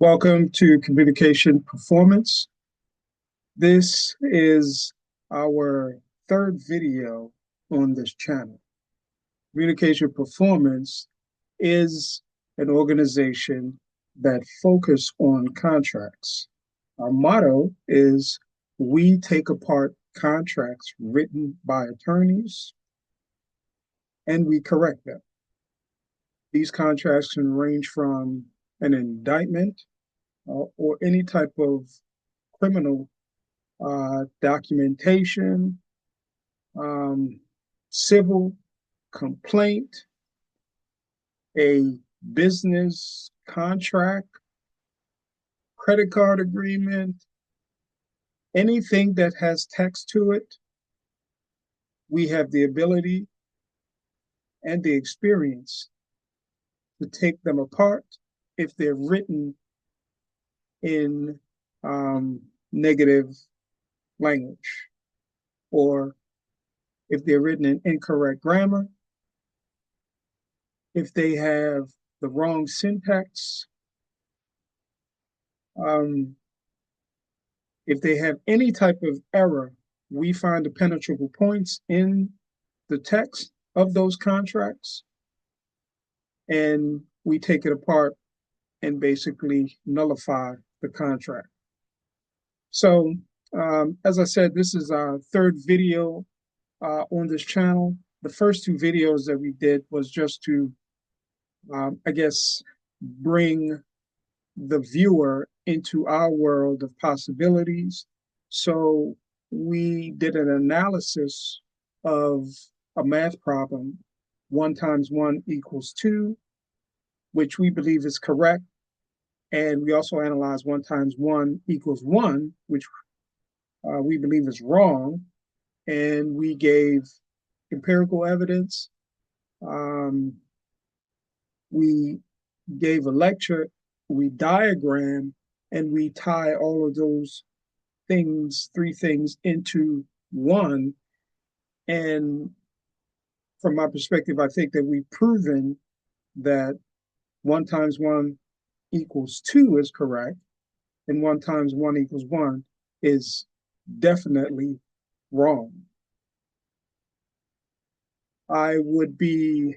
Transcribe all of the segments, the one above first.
Welcome to Communication Performance. This is our third video on this channel. Communication Performance is an organization that focuses on contracts. Our motto is we take apart contracts written by attorneys and we correct them. These contracts can range from an indictment or any type of criminal documentation, um, civil complaint, a business contract, credit card agreement, anything that has text to it, we have the ability and the experience to take them apart if they're written in negative language or if they're written in incorrect grammar, if they have the wrong syntax, um, if they have any type of error, we find the penetrable points in the text of those contracts and we take it apart and basically nullify the contract. So, as I said, this is our third video on this channel. The first two videos that we did was just to, I guess, bring the viewer into our world of possibilities. So we did an analysis of a math problem, 1 times 1 equals 2, which we believe is correct. And we also analyzed 1 times 1 equals 1, which we believe is wrong. And we gave empirical evidence. We gave a lecture, we diagram, and we tie all of those things, three things, into one. And from my perspective, I think that we've proven that 1 times 1 equals 2 is correct, and 1 times 1 equals 1 is definitely wrong. I would be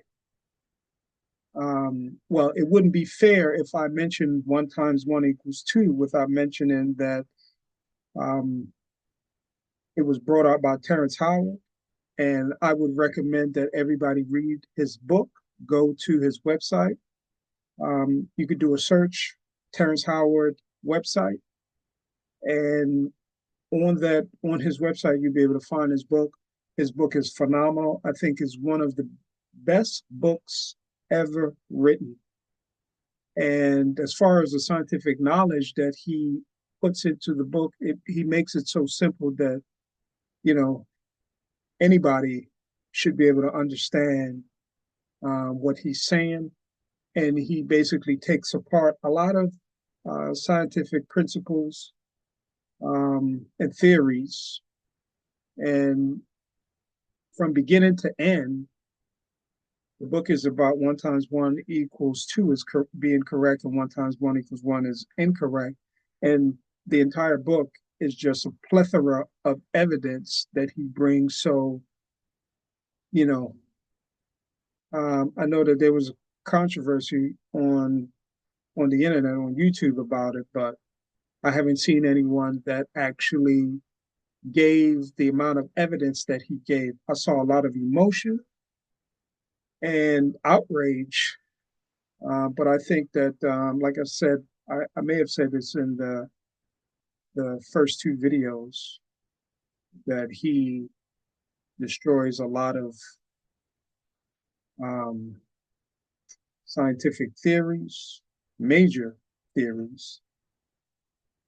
well, it wouldn't be fair if I mentioned 1 times 1 equals 2 without mentioning that it was brought out by Terrence Howard. And I would recommend that everybody read his book, go to his website. You could do a search, Terrence Howard website. And on his website, you'll be able to find his book. His book is phenomenal. I think is one of the best books ever written. And as far as the scientific knowledge that he puts into the book, he makes it so simple that, you know, anybody should be able to understand what he's saying. And he basically takes apart a lot of scientific principles and theories. And from beginning to end, the book is about 1 times 1 equals 2 is being correct, and 1 times 1 equals 1 is incorrect. And the entire book is just a plethora of evidence that he brings. So, you know, I know that there was controversy on the internet, on YouTube about it, but I haven't seen anyone that actually gave the amount of evidence that he gave. I saw a lot of emotion and outrage, but I think that, like I said, I may have said this in the first two videos, that he destroys a lot of um, scientific theories, major theories,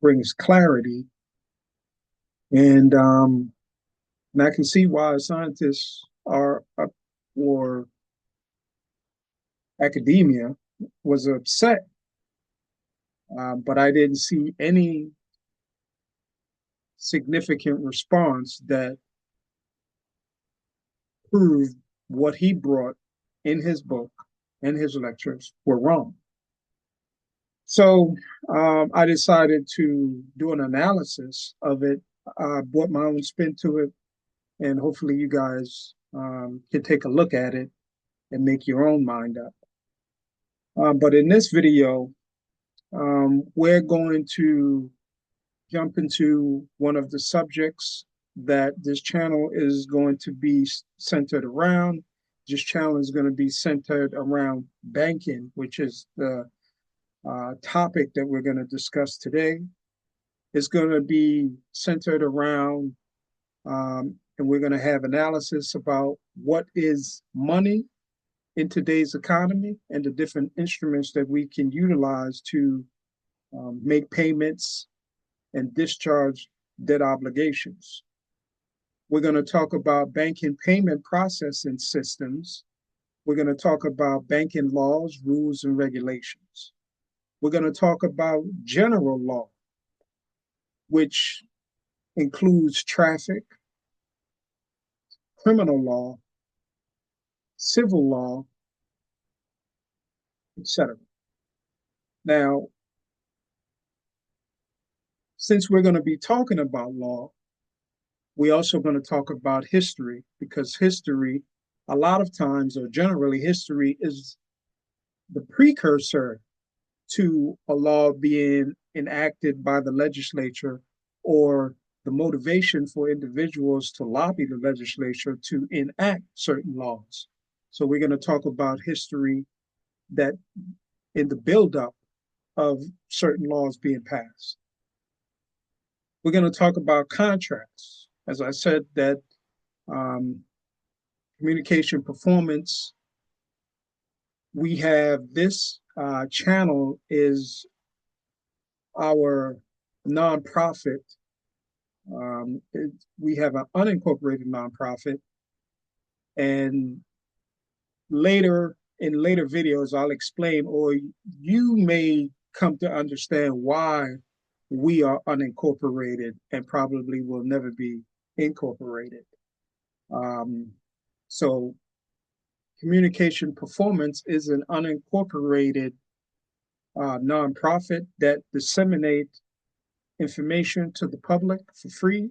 brings clarity, and I can see why scientists are or academia was upset, but I didn't see any significant response that proved what he brought in his book and his lectures were wrong. So I decided to do an analysis of it. I brought my own spin to it, and hopefully you guys can take a look at it and make your own mind up. But in this video, we're going to jump into one of the subjects that this channel is going to be centered around. This channel is going to be centered around banking, which is the topic that we're going to discuss today. It's going to be centered around, and we're going to have analysis about what is money in today's economy and the different instruments that we can utilize to make payments and discharge debt obligations. We're going to talk about banking payment processing systems. We're going to talk about banking laws, rules, and regulations. We're going to talk about general law, which includes traffic, criminal law, civil law, etc. Now, since we're going to be talking about law, we're also going to talk about history, because history, a lot of times, or generally, history is the precursor to a law being enacted by the legislature, or the motivation for individuals to lobby the legislature to enact certain laws. So we're going to talk about history that in the buildup of certain laws being passed. We're going to talk about contracts. As I said, that um, communication performance, we have this channel is our nonprofit. We have an unincorporated nonprofit, and in later videos, I'll explain, or you may come to understand why we are unincorporated and probably will never be incorporated. Um, so, Communication Performance is an unincorporated nonprofit that disseminates information to the public for free.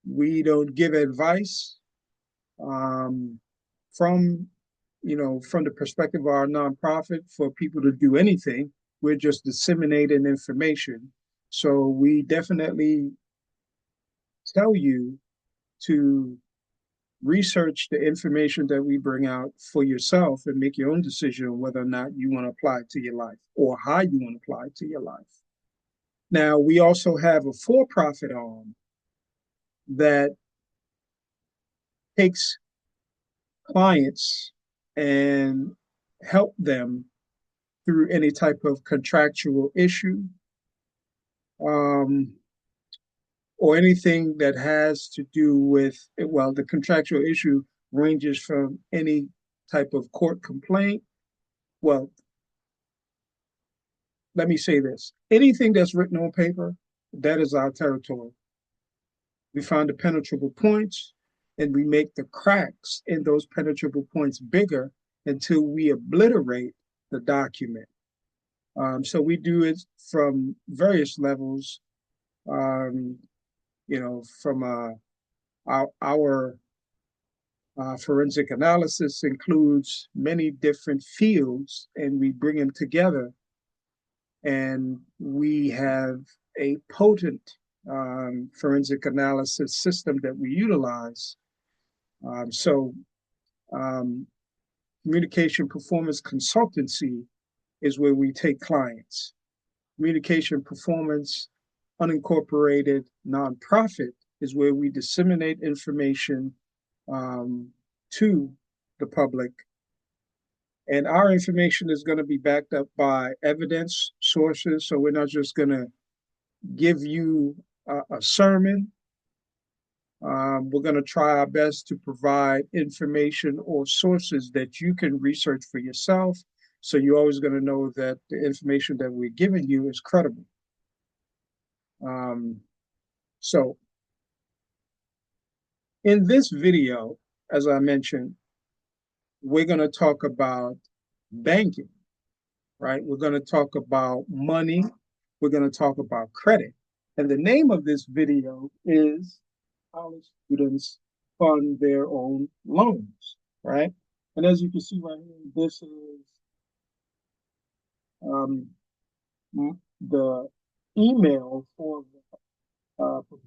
We don't give advice um, from from the perspective of our nonprofit for people to do anything. We're just disseminating information. So we definitely tell you to research the information that we bring out for yourself and make your own decision on whether or not you want to apply it to your life or how you want to apply it to your life. Now, we also have a for-profit arm that takes clients and help them through any type of contractual issue, um, or anything that has to do with, well, the contractual issue ranges from any type of court complaint. Well, let me say this, anything that's written on paper, that is our territory. We find the penetrable points and we make the cracks in those penetrable points bigger until we obliterate the document. So we do it from various levels. Um, from our forensic analysis includes many different fields, and we bring them together, and we have a potent forensic analysis system that we utilize. So, um, Communication Performance Consultancy is where we take clients. Communication Performance Unincorporated Nonprofit is where we disseminate information to the public. And our information is going to be backed up by evidence sources. So we're not just going to give you a sermon. We're going to try our best to provide information or sources that you can research for yourself. So you're always going to know that the information that we're giving you is credible. Um, so in this video, as I mentioned, we're going to talk about banking. right? We're going to talk about money. We're going to talk about credit. And the name of this video is College Students Fund Their Own Loans, right? And as you can see right here, this is um, the email for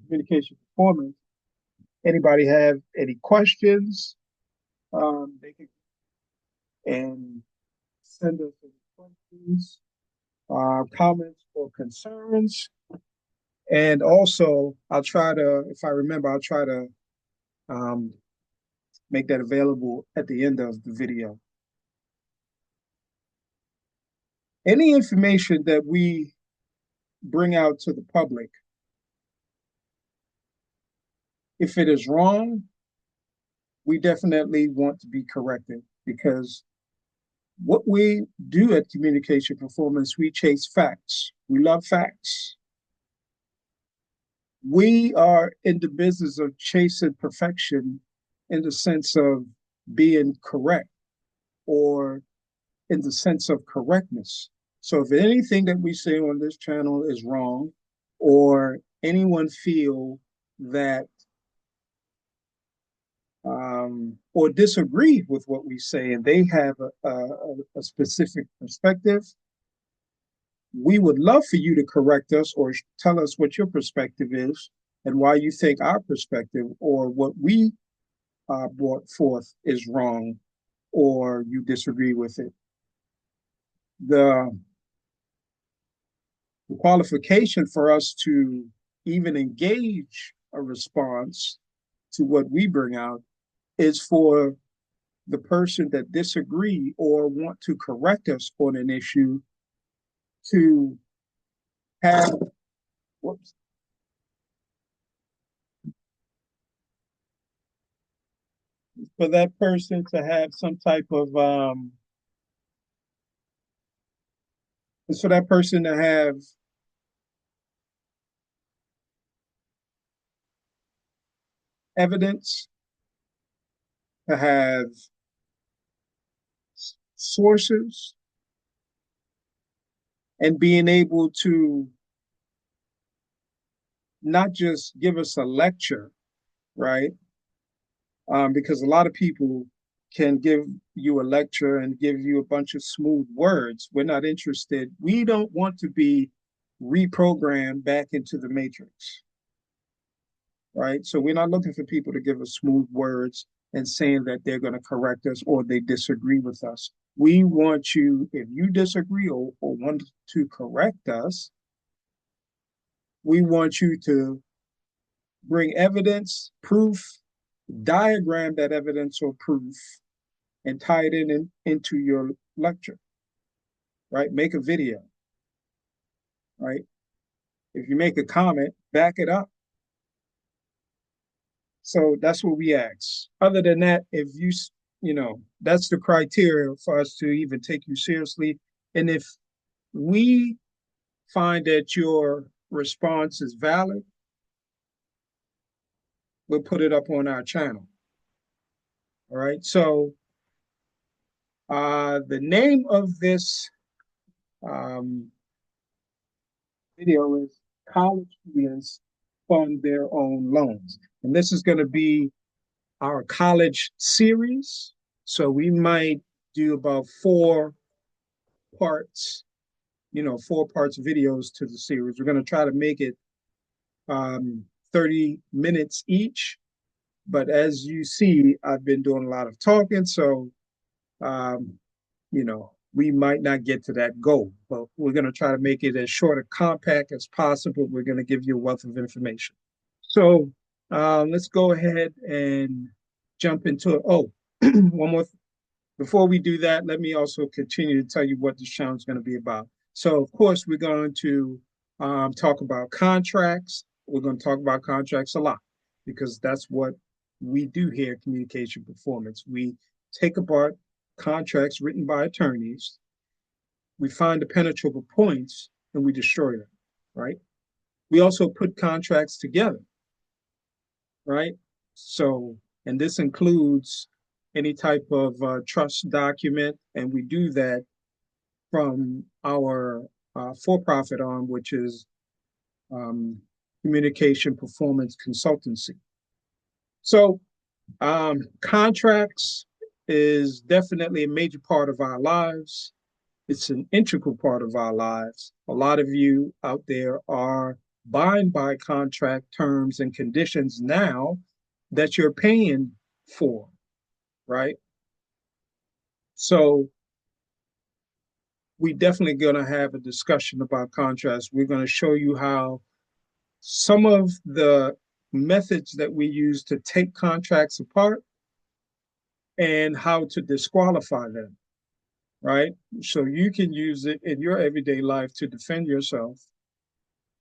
communication performance. Anybody have any questions? They can and send us any questions, comments, or concerns. And also, I'll try to, if I remember, I'll try to um, make that available at the end of the video. Any information that we bring out to the public, if it is wrong, we definitely want to be corrected because what we do at Communication Performance, we chase facts. We love facts. We are in the business of chasing perfection in the sense of being correct or in the sense of correctness. So if anything that we say on this channel is wrong, or anyone feel that or disagree with what we say and they have a specific perspective, we would love for you to correct us or tell us what your perspective is and why you think our perspective or what we brought forth is wrong or you disagree with it. The qualification for us to even engage a response to what we bring out is for the person that disagree or want to correct us on an issue to have whoops, for that person to have some type of for that person to have evidence, to have sources, and being able to not just give us a lecture, right? Because a lot of people can give you a lecture and give you a bunch of smooth words. We're not interested. We don't want to be reprogrammed back into the matrix, right? So we're not looking for people to give us smooth words and saying that they're going to correct us or they disagree with us. We want you, if you disagree or want to correct us, we want you to bring evidence, proof, diagram that evidence or proof, and tie it into your lecture, right? Make a video, right? If you make a comment, back it up. So that's what we ask. Other than that, if that's the criteria for us to even take you seriously. And if we find that your response is valid, we'll put it up on our channel. All right. So the name of this um, video is College Students Fund Their Own Loans. And this is going to be our college series. So we might do about parts, 4 parts videos to the series. We're going to try to make it 30 minutes each. But as you see, I've been doing a lot of talking. So, we might not get to that goal, but we're going to try to make it as short and compact as possible. We're going to give you a wealth of information. So let's go ahead and jump into it. Oh, one more. Before we do that, let me also continue to tell you what this channel is going to be about. So, of course, we're going to talk about contracts. We're going to talk about contracts a lot because that's what we do here at Communication Performance. We take apart contracts written by attorneys, we find the penetrable points, and we destroy them, right? We also put contracts together, right? So, and this includes any type of trust document, and we do that from our for-profit arm, which is um, communication performance consultancy. So contracts is definitely a major part of our lives. It's an integral part of our lives. A lot of you out there are bound by contract terms and conditions now that you're paying for, right? So we definitely going to have a discussion about contracts. We're going to show you how some of the methods that we use to take contracts apart and how to disqualify them, right? So you can use it in your everyday life to defend yourself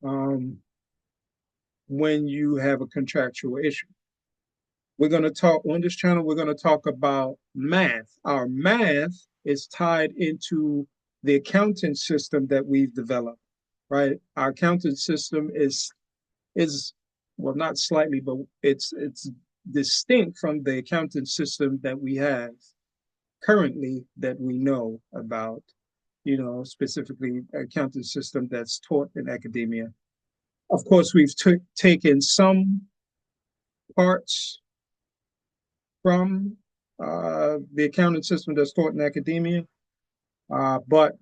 um, when you have a contractual issue. We're going to talk on this channel, we're going to talk about math. Our math is tied into the accounting system that we've developed, right? Our accounting system is well, not slightly, but it's distinct from the accounting system that we have currently that we know about, specifically accounting system that's taught in academia. Of course, we've taken some parts from the accounting system that's taught in academia, but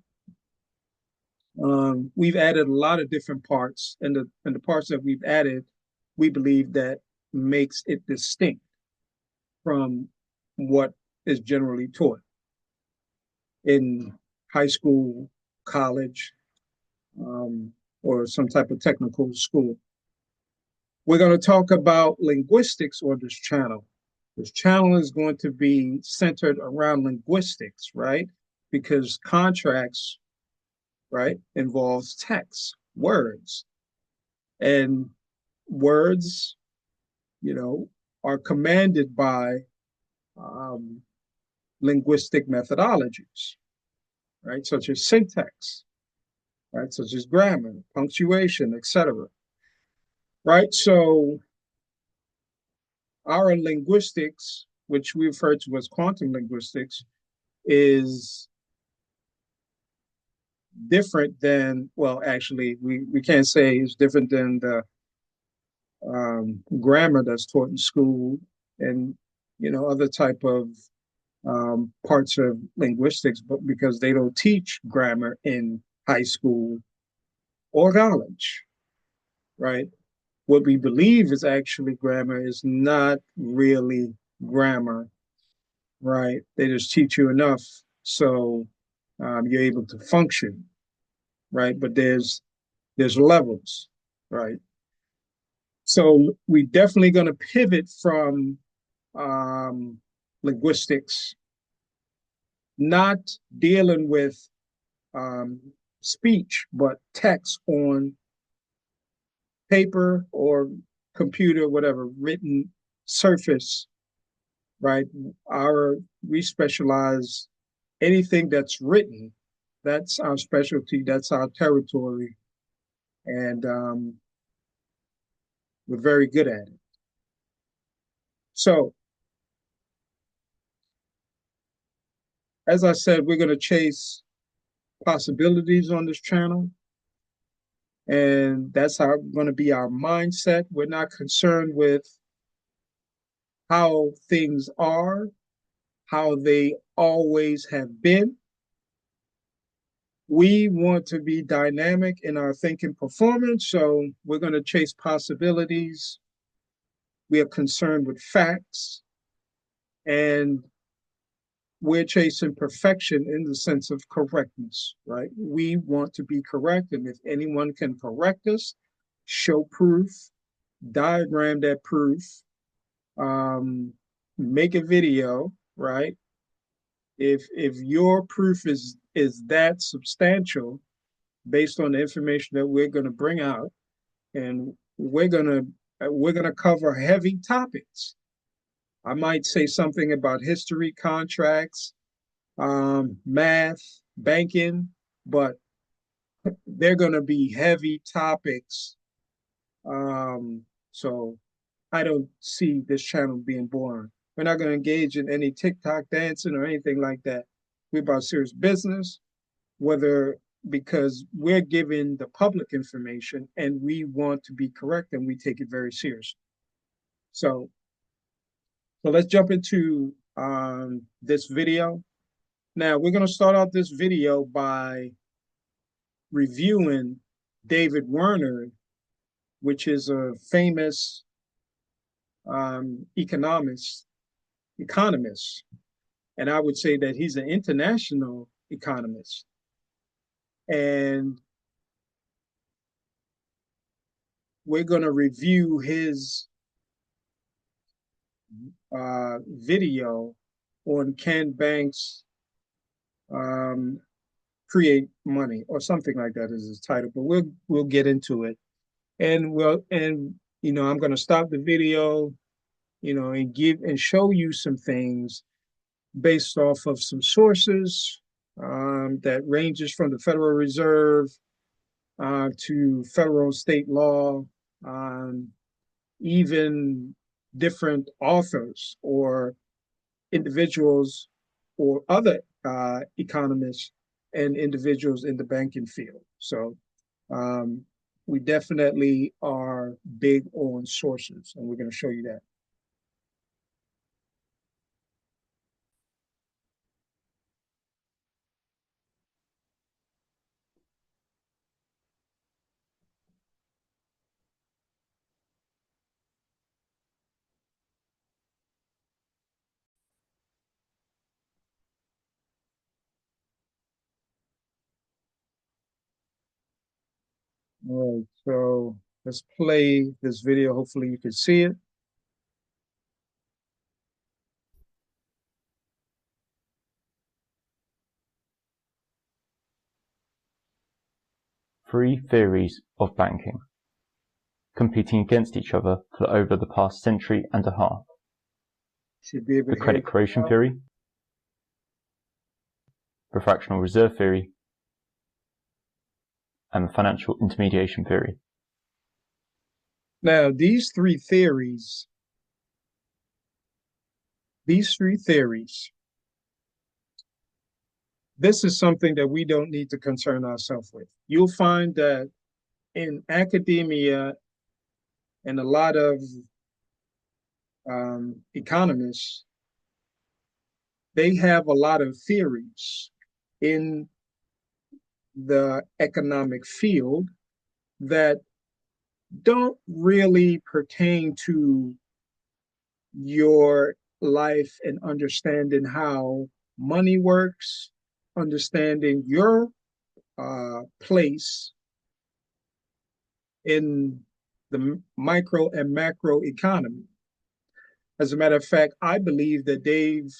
we've added a lot of different parts, and the parts that we've added, we believe that makes it distinct from what is generally taught in high school, college, or some type of technical school. We're going to talk about linguistics on this channel. This channel is going to be centered around linguistics, right? Because contracts, right, involves text, words. And words, are commanded by um, linguistic methodologies, right, such as syntax, right, such as grammar, punctuation, etc. Right. So our linguistics, which we refer to as quantum linguistics, is different than, well, actually, we can't say it's different than the grammar that's taught in school and, other type of parts of linguistics, but because they don't teach grammar in high school or college, right? What we believe is actually grammar is not really grammar, right? They just teach you enough so you're able to function, right? But there's levels, right? So we definitely going to pivot from linguistics, not dealing with um, speech, but text on paper or computer, whatever, written surface, right? We specialize anything that's written. That's our specialty. That's our territory, and we're very good at it. So, as I said, we're going to chase possibilities on this channel, and that's going to be our mindset. We're not concerned with how things are, how they always have been. We want to be dynamic in our thinking performance, so we're going to chase possibilities. We are concerned with facts, and we're chasing perfection in the sense of correctness, right? We want to be correct, and if anyone can correct us, show proof, diagram that proof, make a video, right? If your proof is that substantial based on the information that we're going to bring out, and we're gonna cover heavy topics. I might say something about history, contracts, math, banking, but they're going to be heavy topics. So I don't see this channel being boring. We're not going to engage in any TikTok dancing or anything like that. We're about serious business. whether because we're giving the public information and we want to be correct and we take it very seriously. So, so let's jump into this video. Now we're going to start out this video by reviewing David Werner, which is a famous economist, and I would say that he's an international economist. And we're going to review his video on can banks create money or something like that is his title. But we'll get into it, and I'm going to stop the video, and give and show you some things based off of some sources that ranges from the Federal Reserve to federal state law, even different authors or individuals or other economists and individuals in the banking field. So we definitely are big on sources, and we're going to show you that. All right, so let's play this video. Hopefully you can see it. Three theories of banking, competing against each other for over the past century and a half. Should be able The to credit creation theory, the fractional reserve theory, and the financial intermediation theory. Now, these three theories, this is something that we don't need to concern ourselves with. You'll find that in academia and a lot of economists, they have a lot of theories in the economic field that don't really pertain to your life and understanding how money works, understanding your place in the micro and macro economy. As a matter of fact, I believe that they've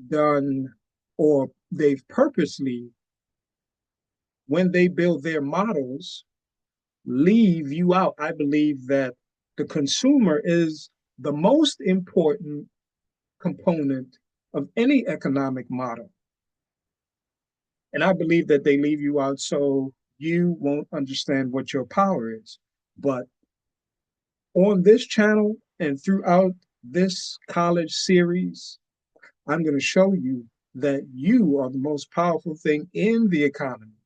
done, or they've purposely, when they build their models, leave you out. I believe that the consumer is the most important component of any economic model. And I believe that they leave you out so you won't understand what your power is. But on this channel and throughout this college series, I'm going to show you that you are the most powerful thing in the economy,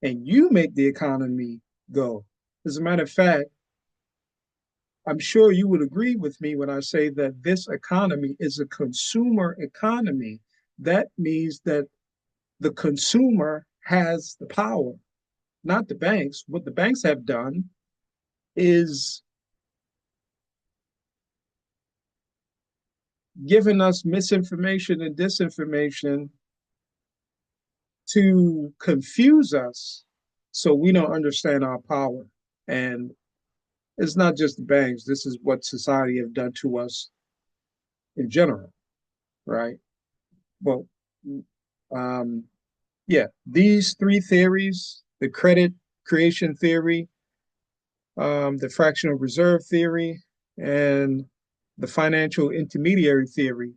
and you make the economy go. As a matter of fact, I'm sure you would agree with me when I say that this economy is a consumer economy. That means that the consumer has the power, not the banks. What the banks have done is given us misinformation and disinformation to confuse us so we don't understand our power. And it's not just the banks. This is what society have done to us in general, right? Well, yeah, these three theories, the credit creation theory, the fractional reserve theory, and the financial intermediary theory,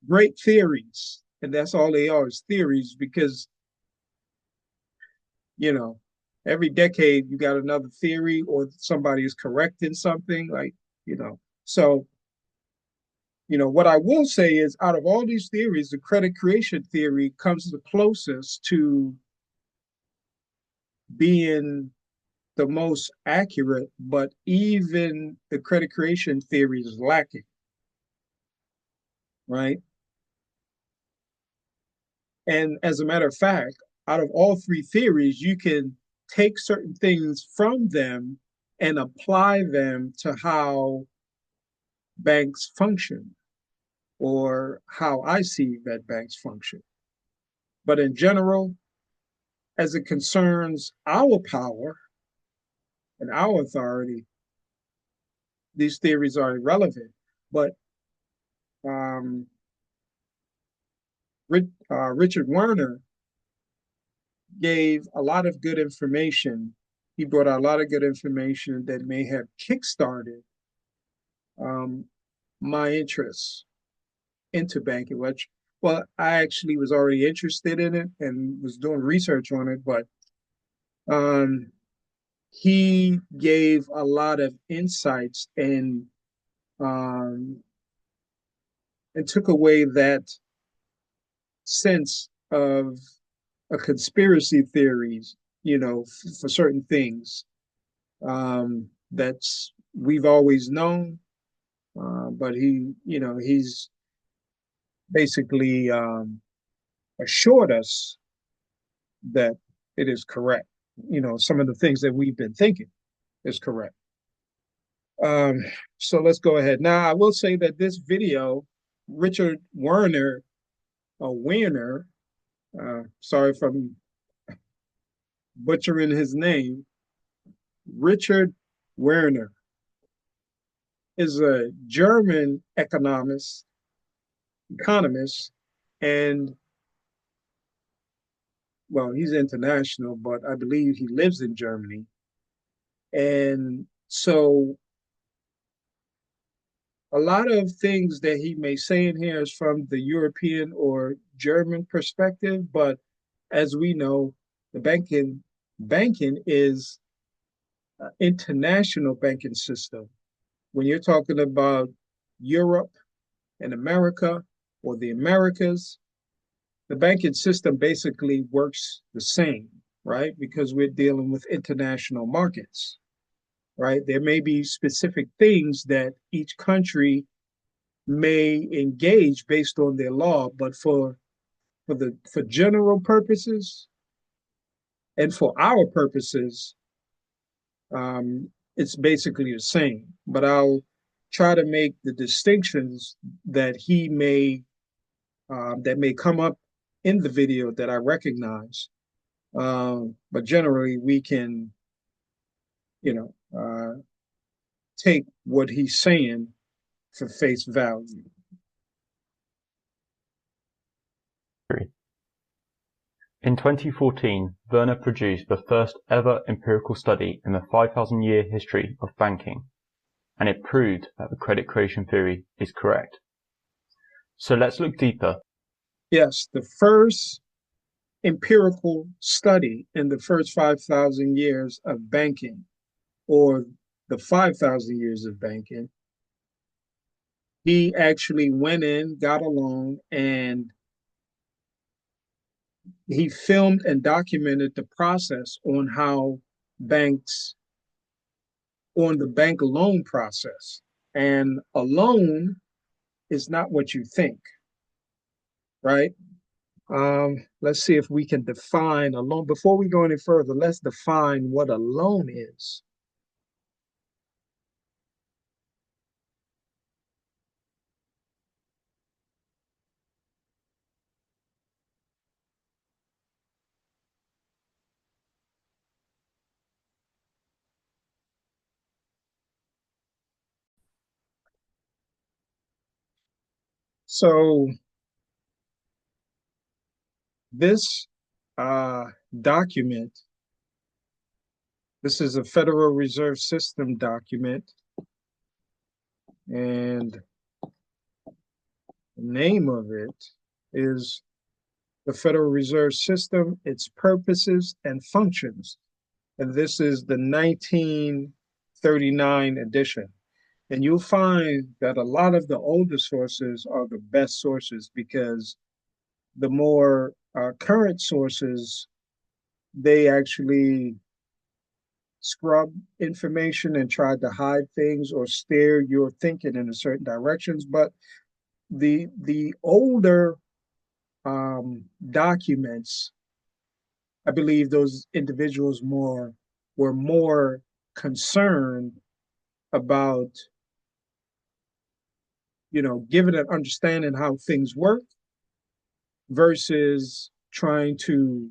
great theories. And that's all they are, is theories, because, every decade you got another theory or somebody is correcting something, like, so What I will say is out of all these theories, the credit creation theory comes the closest to being the most accurate, but even the credit creation theory is lacking, right? And as a matter of fact, out of all three theories, you can take certain things from them and apply them to how banks function or how I see that banks function. But in general, as it concerns our power and our authority, these theories are irrelevant. But um, Richard Werner gave a lot of good information. He brought out a lot of good information that may have kickstarted um, my interest into banking, which, well, I actually was already interested in it and was doing research on it, but um, he gave a lot of insights um, and took away that sense of a conspiracy theories, for certain things that's we've always known. But he's basically assured us that it is correct. Some of the things that we've been thinking is correct. Um, so let's go ahead. Now, I will say that this video, Richard Werner, sorry if I'm butchering his name, Richard Werner is a German economist, and well, he's international, but I believe he lives in Germany. And so a lot of things that he may say in here is from the European or German perspective, but as we know, the banking is an international banking system. When you're talking about Europe and America or the Americas, the banking system basically works the same, right? Because we're dealing with international markets, right? There may be specific things that each country may engage based on their law, but for general purposes and for our purposes, it's basically the same. But I'll try to make the distinctions that he may that may come up in the video that I recognize. But generally, we can, you know, take what he's saying for face value. In 2014, Werner produced the first ever empirical study in the 5,000-year history of banking, and it proved that the credit creation theory is correct. So let's look deeper. Yes, the first empirical study in the first 5,000 years of banking, or the 5,000 years of banking, he actually went in, got a loan, and he filmed and documented the process on how banks, on the bank loan process. And a loan is not what you think, right? Let's see if we can define a loan. Before we go any further, let's define what a loan is. So this uh, document, this is a Federal Reserve System document, and the name of it is the Federal Reserve System, its purposes and functions. And this is the 1939 edition. And you'll find that a lot of the older sources are the best sources because the more current sources, they actually scrub information and try to hide things or steer your thinking in a certain directions. But the older documents, I believe those individuals more were more concerned about, giving an understanding how things work versus trying to,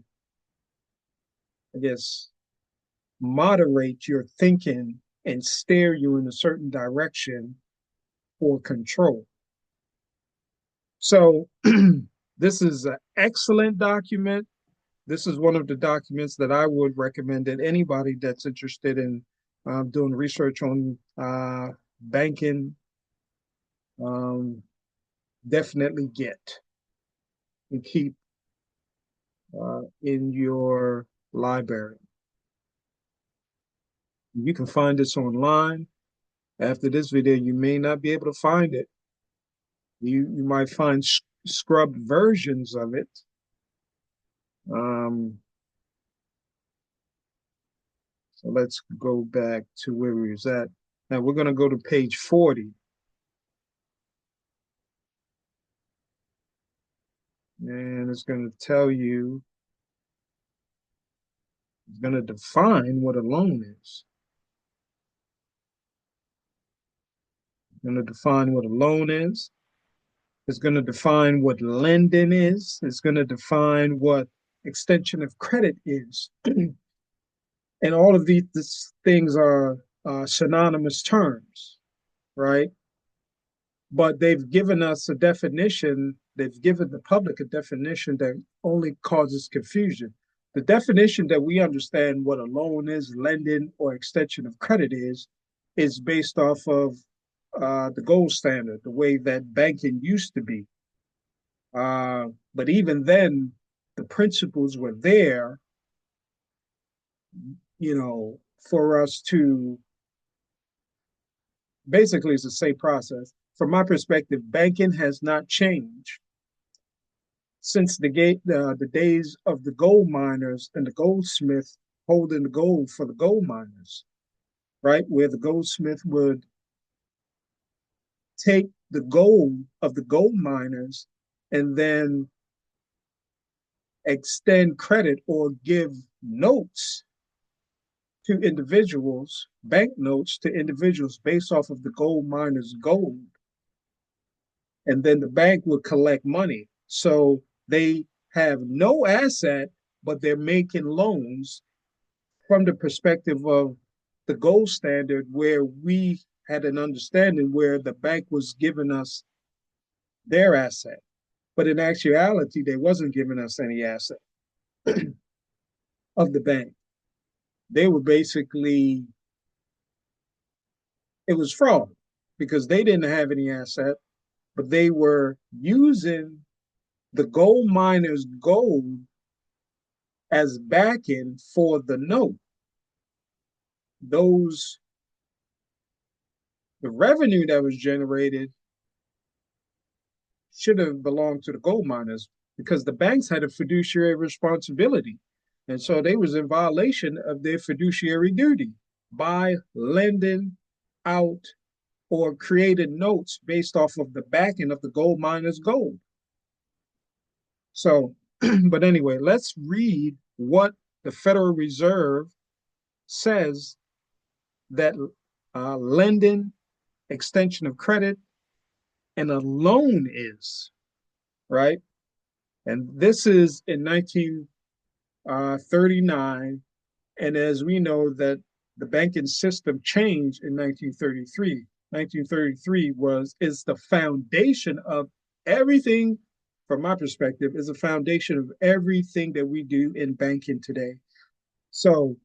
I guess, moderate your thinking and steer you in a certain direction for control. So this is an excellent document. This is one of the documents that I would recommend that anybody that's interested in doing research on banking um, definitely get and keep in your library. You can find this online. After this video, you may not be able to find it. You might find scrubbed versions of it. Um, so let's go back to where we was at. Now we're going to go to page 40. And it's going to tell you, it's going to define what a loan is. It's going to define what a loan is. It's going to define what lending is. It's going to define what extension of credit is. And all of these things are synonymous terms, right? But they've given us a definition, they've given the public a definition that only causes confusion. The definition that we understand what a loan is, lending, or extension of credit is based off of the gold standard, the way that banking used to be. But even then, the principles were there, for us to basically, it's the same process. From my perspective, banking has not changed since the days of the gold miners and the goldsmith holding the gold for the gold miners, right? Where the goldsmith would take the gold of the gold miners and then extend credit or give notes to individuals, bank notes to individuals based off of the gold miners' gold. And then the bank would collect money. So they have no asset, but they're making loans from the perspective of the gold standard, where we had an understanding where the bank was giving us their asset. But in actuality, they wasn't giving us any asset of the bank. They were basically, it was fraud because they didn't have any asset, but they were using the gold miners' gold as backing for the note. The revenue that was generated should have belonged to the gold miners because the banks had a fiduciary responsibility. And so they was in violation of their fiduciary duty by lending out or creating notes based off of the backing of the gold miners' gold. So, but anyway, let's read what the Federal Reserve says that lending, extension of credit, and a loan is, right? And this is in 1939. And as we know that the banking system changed in 1933. 1933 is the foundation of everything, from my perspective, is a foundation of everything that we do in banking today. So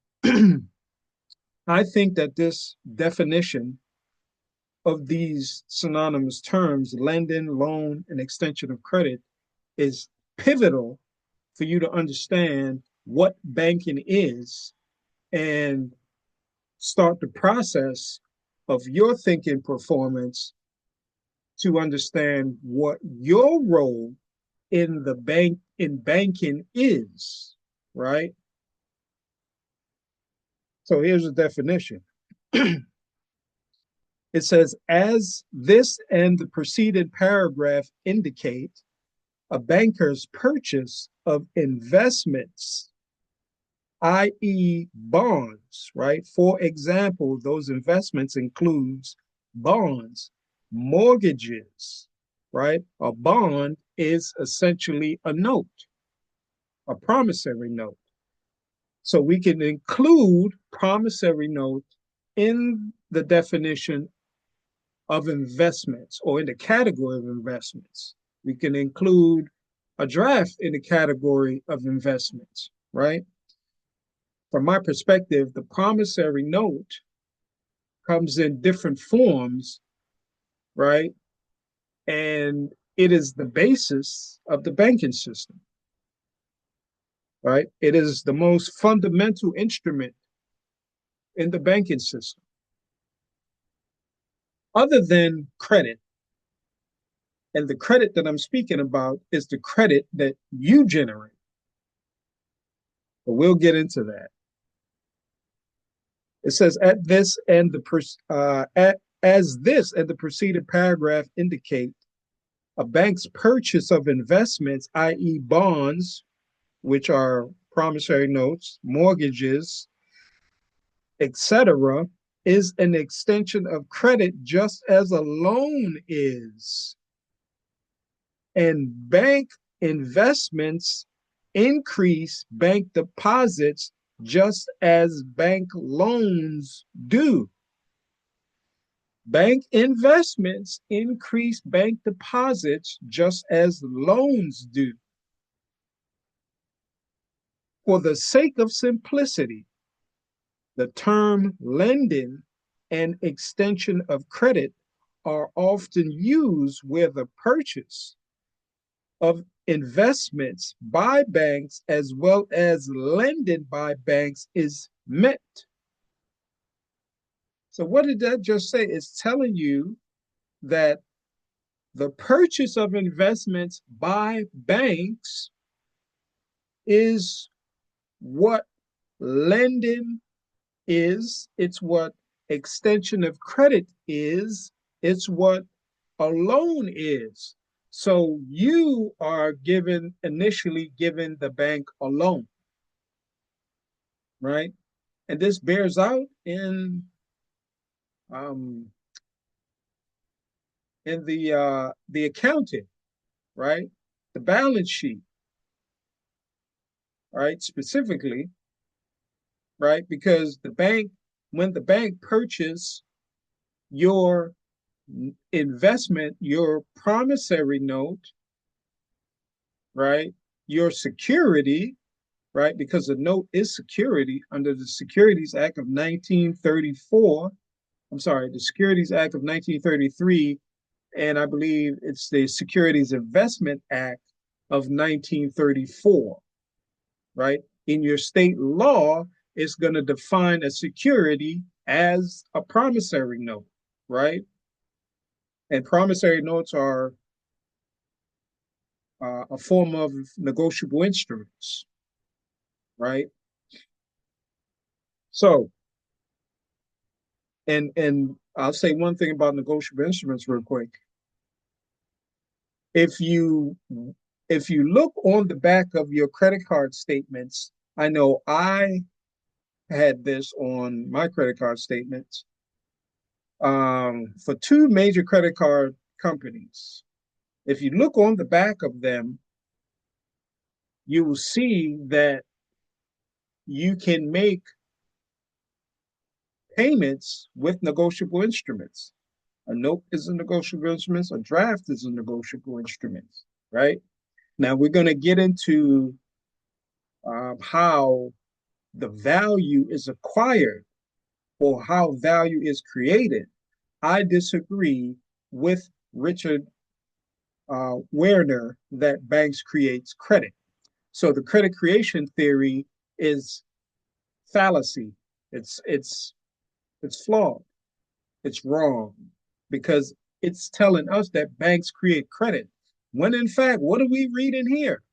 I think that this definition of these synonymous terms, lending, loan, and extension of credit, is pivotal for you to understand what banking is and start the process of your thinking performance to understand what your role in the banking is, right? So here's a definition. It says, as this and the preceded paragraph indicate, a banker's purchase of investments, i.e. bonds, right? For example, those investments includes bonds, mortgages, right? A bond is essentially a note, a promissory note. So we can include promissory note in the definition of investments or in the category of investments. We can include a draft in the category of investments, right? From my perspective, the promissory note comes in different forms, right? And it is the basis of the banking system, right? It is the most fundamental instrument in the banking system. Other than credit, and the credit that I'm speaking about is the credit that you generate. But we'll get into that. It says, as this and the preceded paragraph indicate, a bank's purchase of investments, i.e. bonds, which are promissory notes, mortgages, etc., is an extension of credit just as a loan is. And bank investments increase bank deposits just as bank loans do. Bank investments increase bank deposits just as loans do. For the sake of simplicity, the term lending and extension of credit are often used where the purchase of investments by banks as well as lending by banks is meant. So what did that just say? It's telling you that the purchase of investments by banks is what lending is, it's what extension of credit is, it's what a loan is. So you are initially given the bank a loan, right? And this bears out um, in the accounting, right? The balance sheet, right? Specifically, right? Because when the bank purchased your investment, your promissory note, right? Your security, right? Because a note is security under the Securities Act of 1934. I'm sorry, the Securities Act of 1933, and I believe it's the Securities Investment Act of 1934, right? In your state law, it's going to define a security as a promissory note, right? And promissory notes are a form of negotiable instruments, right? So, and I'll say one thing about negotiable instruments real quick. If you if you look on the back of your credit card statements, I know I had this on my credit card statements for two major credit card companies. If you look on the back of them, you will see that you can make payments with negotiable instruments. A note is a negotiable instrument, a draft is a negotiable instrument, right? Now we're going to get into how the value is acquired or how value is created. I disagree with Richard Werner that banks creates credit. So the credit creation theory is fallacy. It's flawed. It's wrong because it's telling us that banks create credit. When in fact, what do we read in here?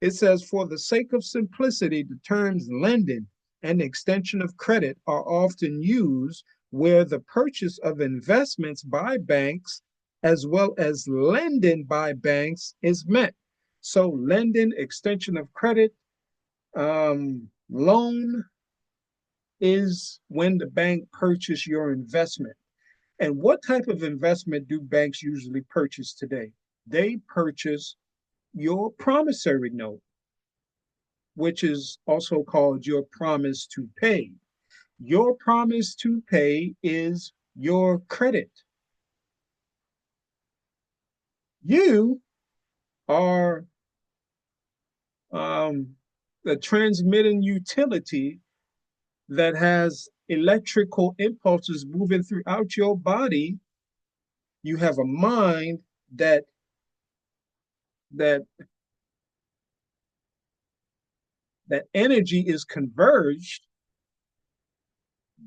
It says, for the sake of simplicity, the terms lending and extension of credit are often used where the purchase of investments by banks as well as lending by banks is meant. So lending, extension of credit, loan is when the bank purchase your investment. And what type of investment do banks usually purchase today? They purchase your promissory note, which is also called your promise to pay. Your promise to pay is your credit. You are the transmitting utility that has electrical impulses moving throughout your body. You have a mind that that that energy is converged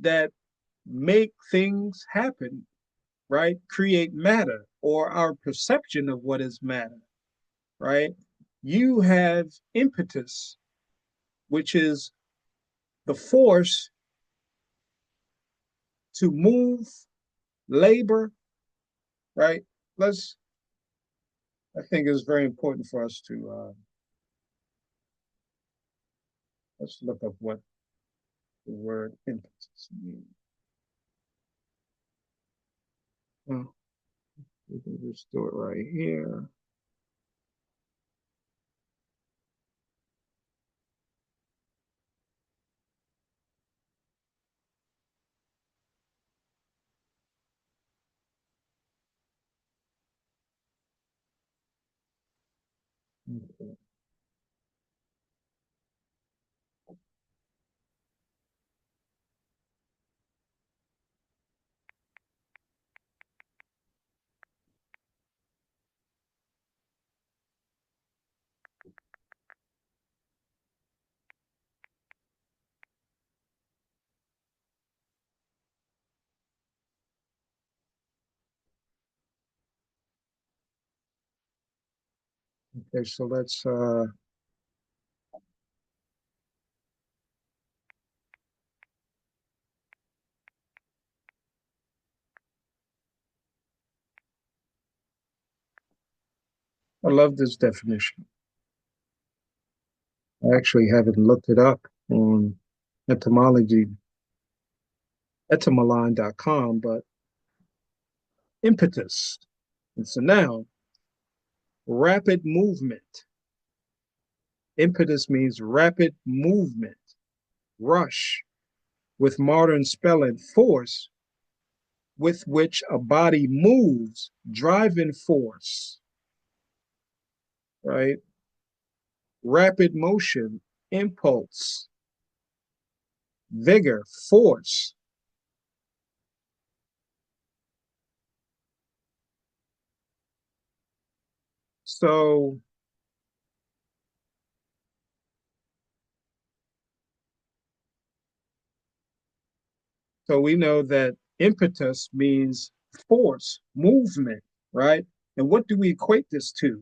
that make things happen, right? Create matter or our perception of what is matter, right? You have impetus, which is the force to move, labor, right? Let's, I think it's very important for us to, let's look up what the word impetus means. Well, we can just do it right here. Okay. Okay, so let's I love this definition. I actually haven't looked it up on etymology, etymolon.com, but impetus, it's a noun, rapid movement. Impetus means rapid movement, rush, with modern spelling, force with which a body moves, driving force, right? Rapid motion, impulse, vigor, force. So, so we know that impetus means force, movement, right? And what do we equate this to?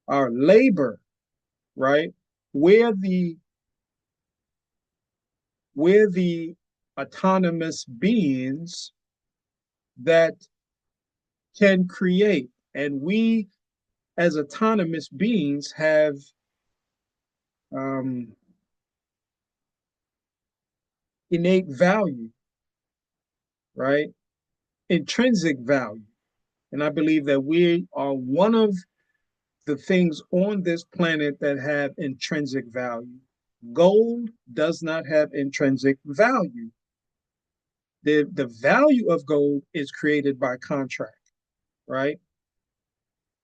Our labor, right? Where the we're the autonomous beings that can create. And we, as autonomous beings, have um, innate value, right? Intrinsic value. And I believe that we are one of the things on this planet that have intrinsic value. Gold does not have intrinsic value. The value of gold is created by contract, right?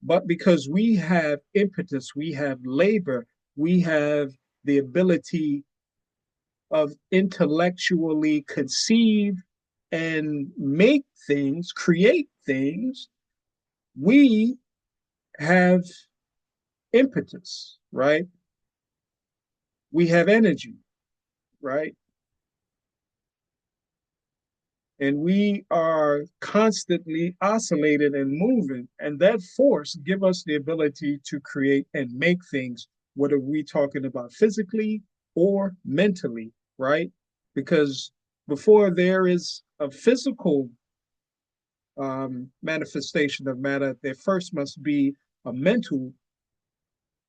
But because we have impetus, we have labor, we have the ability of intellectually conceive and make things, create things, we have impetus, right? We have energy, right? and we are constantly oscillating and moving, and that force give us the ability to create and make things, whether we talking about physically or mentally, right? Because before there is a physical manifestation of matter, there first must be a mental,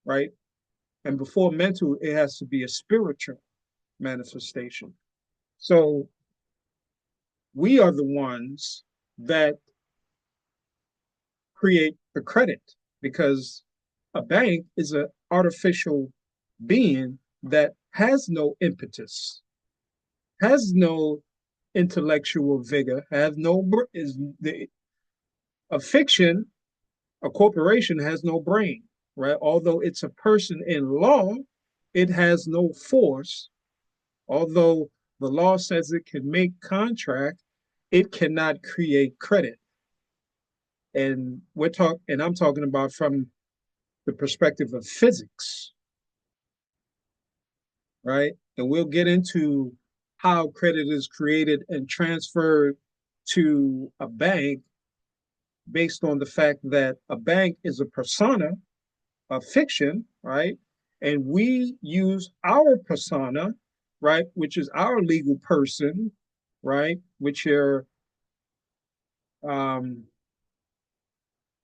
right? And before mental, it has to be a spiritual manifestation. So we are the ones that create the credit, because a bank is an artificial being that has no impetus, has no intellectual vigor, has no is the a fiction. A corporation has no brain, right? Although it's a person in law, it has no force. Although the law says it can make contract, it cannot create credit. And I'm talking about from the perspective of physics, right? And we'll get into how credit is created and transferred to a bank based on the fact that a bank is a persona, a fiction, right? And we use our persona, right, which is our legal person, right, which are, um,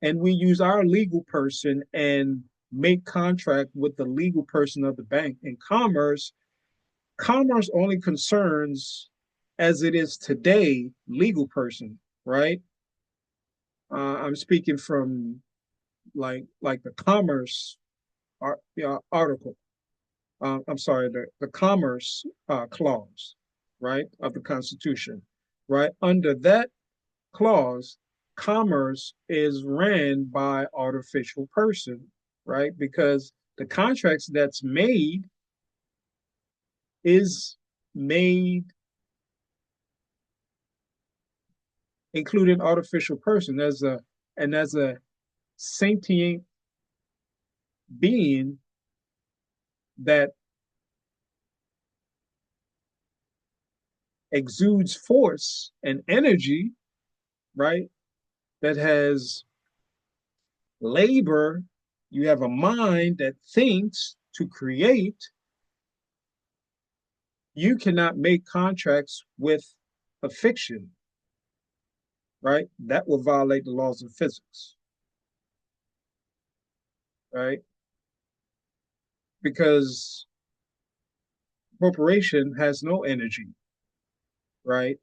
and we use our legal person and make contract with the legal person of the bank. In commerce, commerce only concerns, as it is today, legal person, right? I'm speaking from like the commerce article. I'm sorry, the commerce clause, right, of the Constitution, right? Under that clause, commerce is ran by artificial person, right? Because the contracts that's made is made including artificial person as a sentient being that exudes force and energy, right? That has labor. You have a mind that thinks to create. You cannot make contracts with a fiction, right? That will violate the laws of physics, right? Because corporation has no energy, right?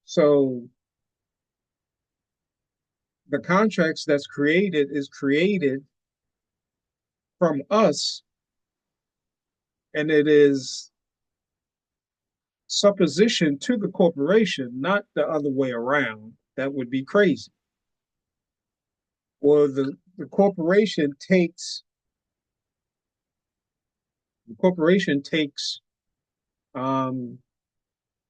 So the contracts that's created is created from us, and it is supposition to the corporation, not the other way around. That would be crazy. Or the corporation takes um,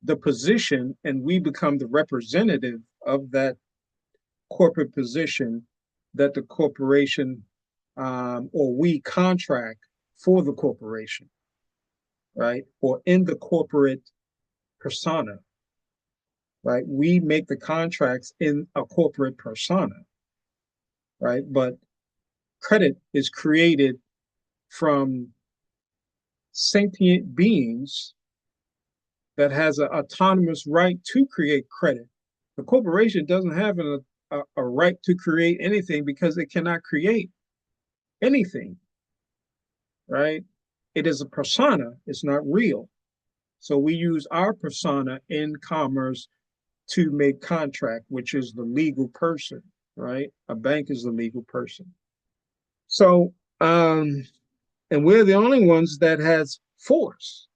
the position, and we become the representative of that corporate position that the corporation or we contract for the corporation, right? Or in the corporate persona, right? We make the contracts in a corporate persona, right? But credit is created from sentient beings that has an autonomous right to create credit. The corporation doesn't have a right to create anything because it cannot create anything, right? It is a persona, it's not real. So we use our persona in commerce to make contract, which is the legal person, right? A bank is the legal person. So, and we're the only ones that has force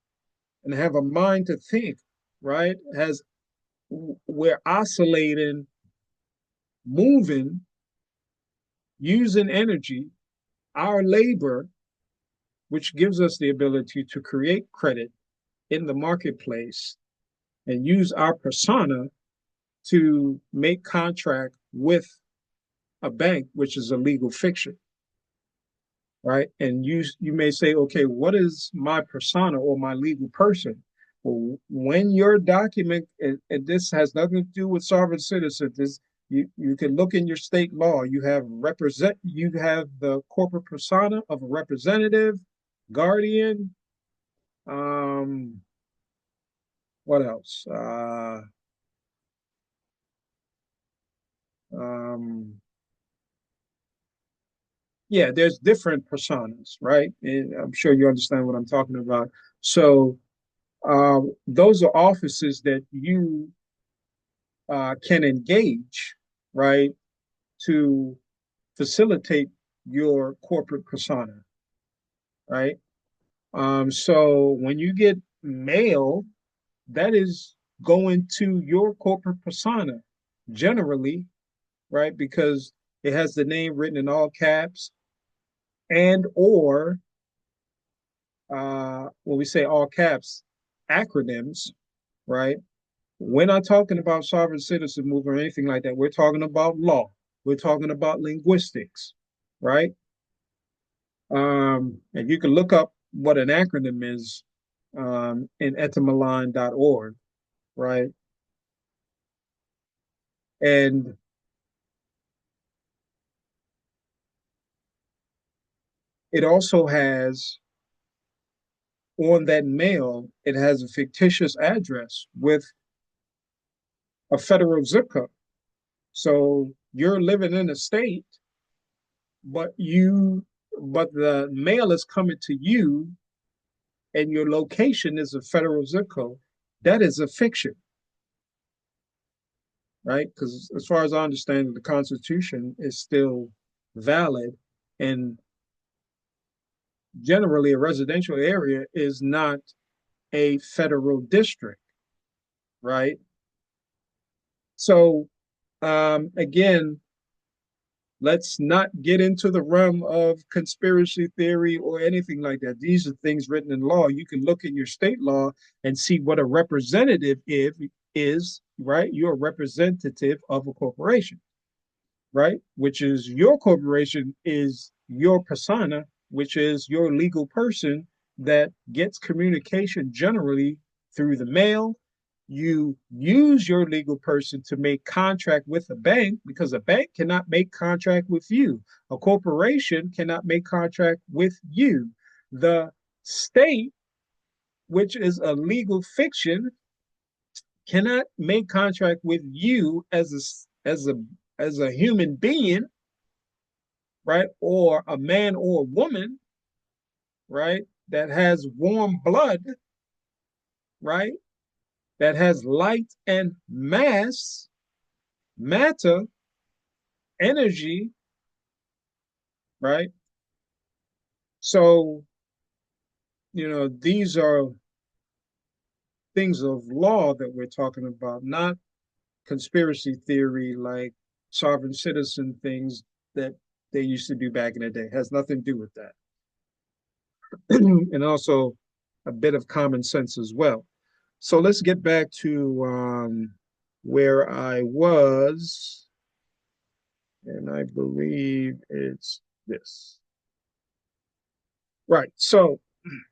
and have a mind to think, right? Has we're oscillating, moving, using energy, our labor, which gives us the ability to create credit in the marketplace and use our persona to make contract with a bank, which is a legal fiction, right? And you may say, okay, what is my persona or my legal person? When your document, and this has nothing to do with sovereign citizen, this you can look in your state law. You have the corporate persona of a representative, guardian, um, what else? Um, yeah, there's different personas, right? And I'm sure you understand what I'm talking about. So those are offices that you can engage, right, to facilitate your corporate persona, right? So when you get mail, that is going to your corporate persona generally, right? Because it has the name written in all caps and or when we say all caps, acronyms, right? We're not talking about sovereign citizen movement or anything like that. We're talking about law. We're talking about linguistics, right? And you can look up what an acronym is in etymolon.org, right? And it also has on that mail, it has a fictitious address with a federal zip code. So you're living in a state, but but the mail is coming to you and your location is a federal zip code. That is a fiction, right? Because as far as I understand, the Constitution is still valid, and generally, a residential area is not a federal district, right? So, again, let's not get into the realm of conspiracy theory or anything like that. These are things written in law. You can look in your state law and see what a representative is, right? You're a representative of a corporation, right? Which is your corporation is your persona, which is your legal person that gets communication generally through the mail. You use your legal person to make contract with a bank because a bank cannot make contract with you. A corporation cannot make contract with you. The state, which is a legal fiction, cannot make contract with you as a human being, right? Or a man or a woman, right? That has warm blood, right? That has light and matter, energy, right? So, these are things of law that we're talking about, not conspiracy theory like sovereign citizen things that they used to do back in the day. It has nothing to do with that. And also a bit of common sense as well. So let's get back to where I was, and I believe it's this. Right. So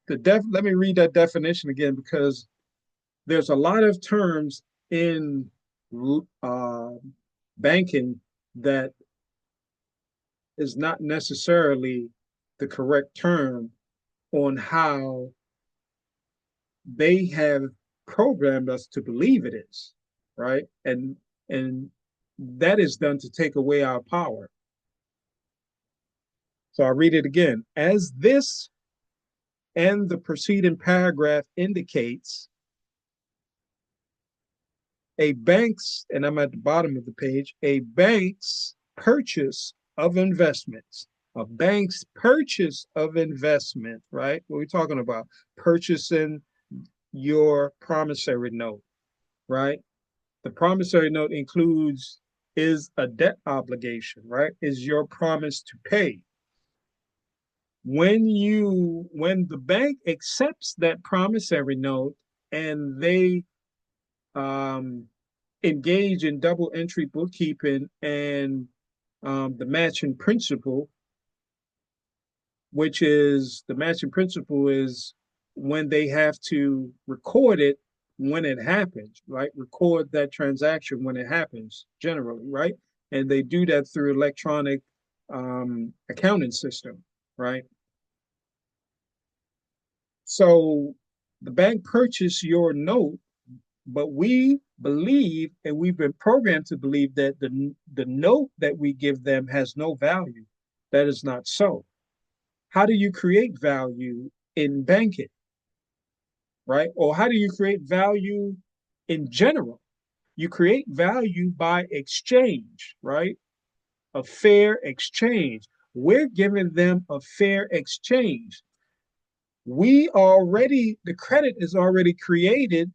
let me read that definition again because there's a lot of terms in uh, banking that is not necessarily the correct term on how they have programmed us to believe it is, right? And that is done to take away our power. So I'll read it again. As this and the preceding paragraph indicates, a bank's, and I'm at the bottom of the page, a bank's purchase of investments, a bank's purchase of investment, right? What are we talking about? Purchasing your promissory note, right? The promissory note includes is a debt obligation, right? Is your promise to pay. When the bank accepts that promissory note and they um, engage in double entry bookkeeping and the matching principle, which is the matching principle is when they have to record it when it happens, right? Record that transaction when it happens, generally, right? And they do that through electronic accounting system, right? So the bank purchased your note, but we believe, and we've been programmed to believe that the note that we give them has no value. That is not so. How do you create value in banking, right? Or how do you create value in general? You create value by exchange, right? A fair exchange. We're giving them a fair exchange. The credit is already created.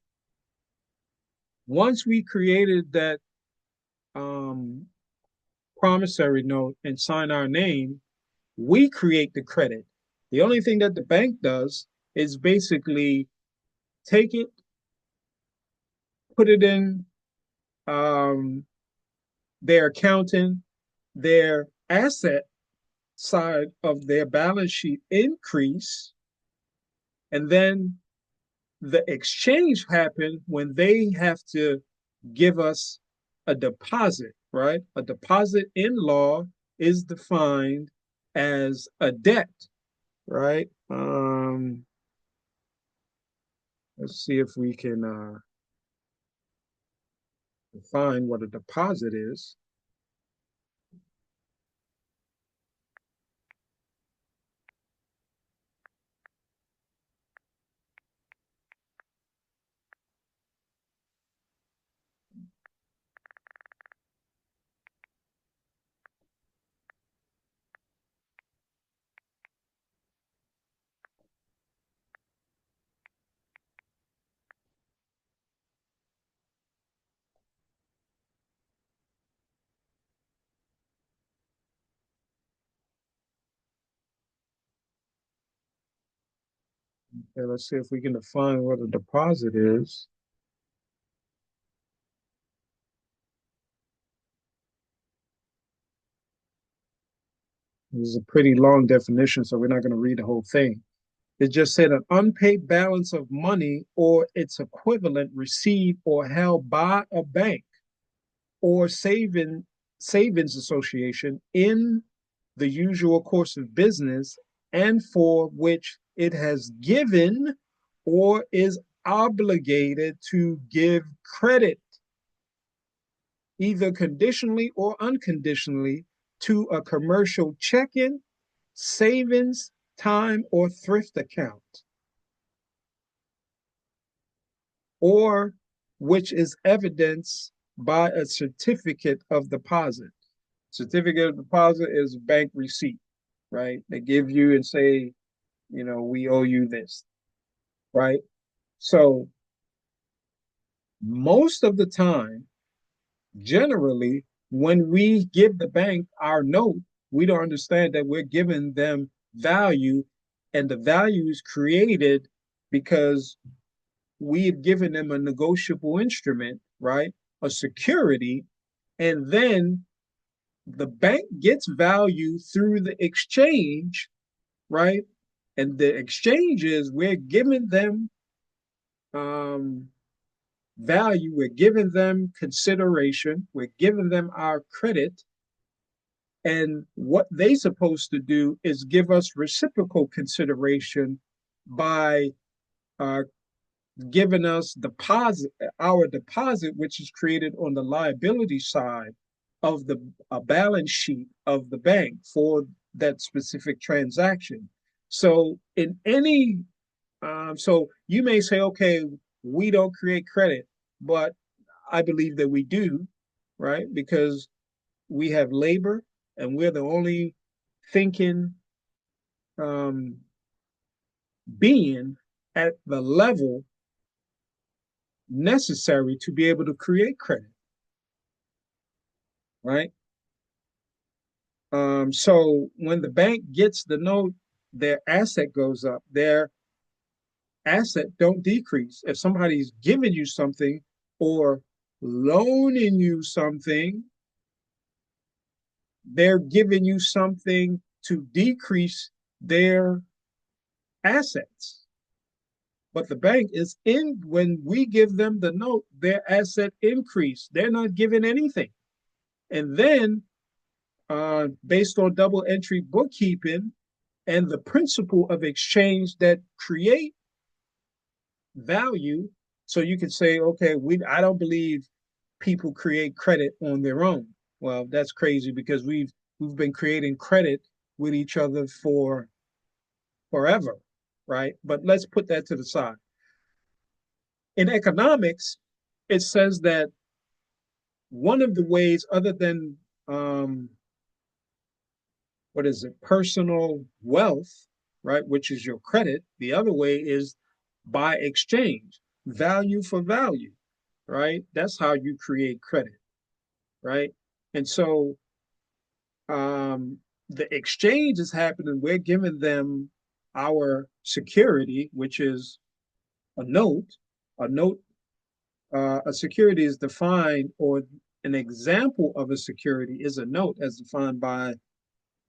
Once we created that um, promissory note and sign our name, we create the credit. The only thing that the bank does is basically take it, put it in um, their accounting, their asset side of their balance sheet increase, and then the exchange happen when they have to give us a deposit, right? A deposit in law is defined as a debt, right? Let's see if we can define what a deposit is. Okay, let's see if we can define what a deposit is. This is a pretty long definition, so we're not going to read the whole thing. It just said an unpaid balance of money or its equivalent received or held by a bank or savings association in the usual course of business and for which it has given or is obligated to give credit, either conditionally or unconditionally, to a commercial checking, savings, time, or thrift account, or which is evidenced by a certificate of deposit. Certificate of deposit is bank receipt, right? They give you and say, we owe you this, right? So most of the time, generally, when we give the bank our note, we don't understand that we're giving them value, and the value is created because we have given them a negotiable instrument, right? A security, and then the bank gets value through the exchange, right? And the exchange is we're giving them um, value, we're giving them consideration, we're giving them our credit, and what they supposed to do is give us reciprocal consideration by uh, giving us our deposit, which is created on the liability side of the balance sheet of the bank for that specific transaction. So so you may say, okay, we don't create credit, but I believe that we do, right? Because we have labor, and we're the only thinking um, being at the level necessary to be able to create credit, right? So when the bank gets the note, their asset goes up. Their asset don't decrease. If somebody's giving you something or loaning you something, they're giving you something to decrease their assets, But the bank is in, when we give them the note, their asset increase. They're not giving anything. And then, based on double entry bookkeeping and the principle of exchange that create value, so you could say, okay, I don't believe people create credit on their own. Well, that's crazy because we've been creating credit with each other for forever, right? But let's put that to the side. In economics, it says that one of the ways, other than um, what is it, personal wealth, right, which is your credit, the other way is by exchange, value for value, right? That's how you create credit, right? And so the exchange is happening. We're giving them our security, which is a note. A note, a security is defined, or an example of a security is a note, as defined by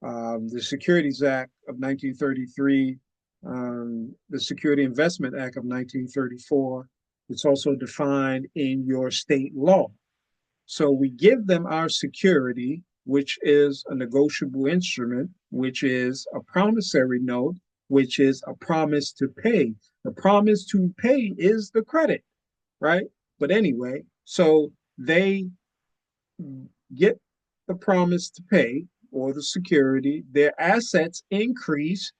the Securities Act of 1933, the Security Investment Act of 1934. It's also defined in your state law. So we give them our security, which is a negotiable instrument, which is a promissory note, which is a promise to pay. The promise to pay is the credit, right? But anyway, so they get the promise to pay or the security, their assets increase,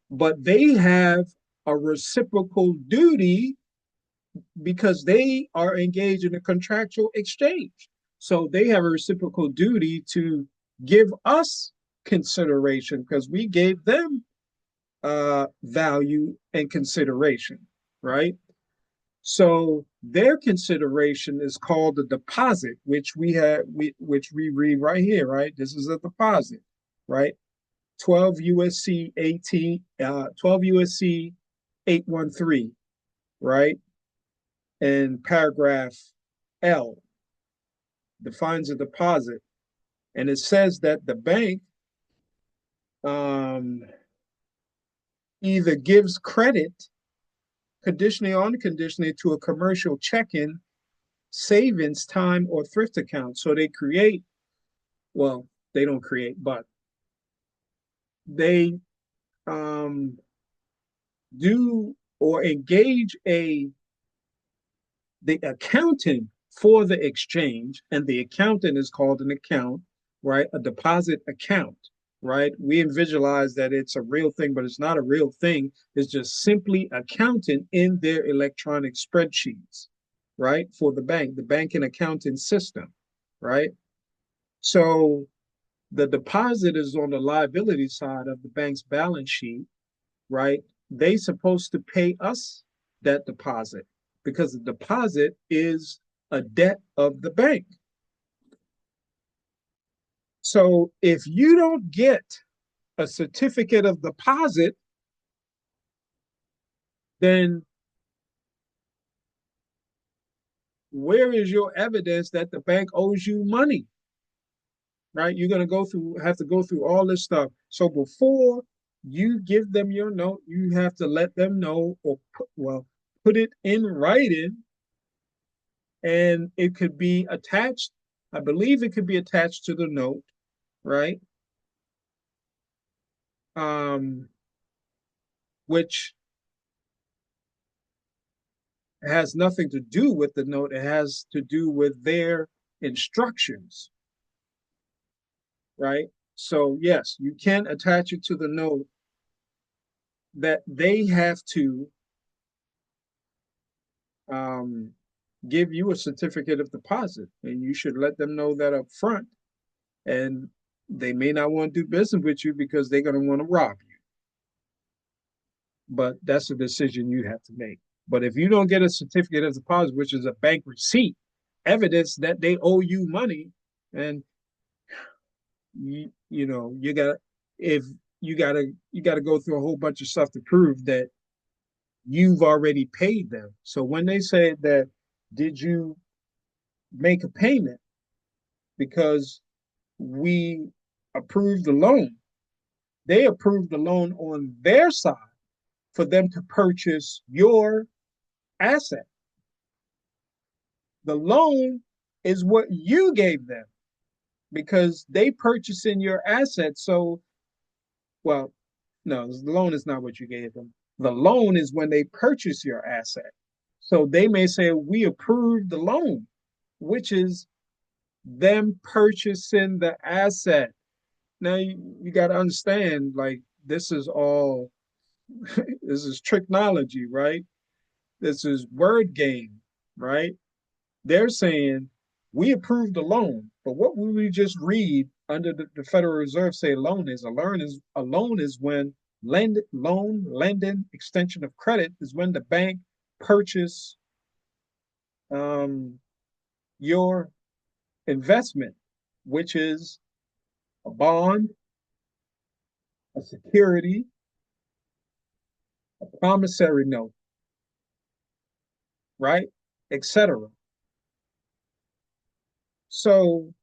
but they have a reciprocal duty because they are engaged in a contractual exchange. So they have a reciprocal duty to give us consideration because we gave them value and consideration, right? So their consideration is called the deposit, which which we read right here, right? This is a deposit, right? 12 USC 12 USC 813, right? And paragraph L defines a deposit, and it says that the bank um, either gives credit conditionally or unconditionally to a commercial checking, savings, time, or thrift account. So they create, well, they don't create, but they um, do or engage the accounting for the exchange, and the accountant is called an account, right? A deposit account, right? We visualize that it's a real thing, but it's not a real thing. It's just simply accounting in their electronic spreadsheets, right? For the banking accounting system, right? So the deposit is on the liability side of the bank's balance sheet, right? They supposed to pay us that deposit because the deposit is a debt of the bank. So if you don't get a certificate of deposit, then where is your evidence that the bank owes you money? Right? You're going to have to go through all this stuff. So before you give them your note, you have to let them know, or put it in writing, and it could be attached. I believe it could be attached to the note, right? Which has nothing to do with the note. It has to do with their instructions, right? So yes, you can attach it to the note that they have to um, give you a certificate of deposit, and you should let them know that up front. And they may not want to do business with you because they're going to want to rob you. But that's a decision you have to make. But if you don't get a certificate of deposit, which is a bank receipt, evidence that they owe you money, and you know you got if you got to go through a whole bunch of stuff to prove that you've already paid them. So when they say that, did you make a payment because we approved the loan, they approved the loan on their side for them to purchase your asset. The loan is what you gave them because they purchase in your asset. So, well, no, the loan is not what you gave them. The loan is when they purchase your asset. So they may say, we approve the loan, which is them purchasing the asset. Now you got to understand, like, this is all, this is tricknology, right? This is word game, right? They're saying we approve the loan, but what would we just read under the Federal Reserve say loan is? A loan is when lending, extension of credit is when the bank purchase um, your investment, which is a bond, a security, a promissory note, right, etc. So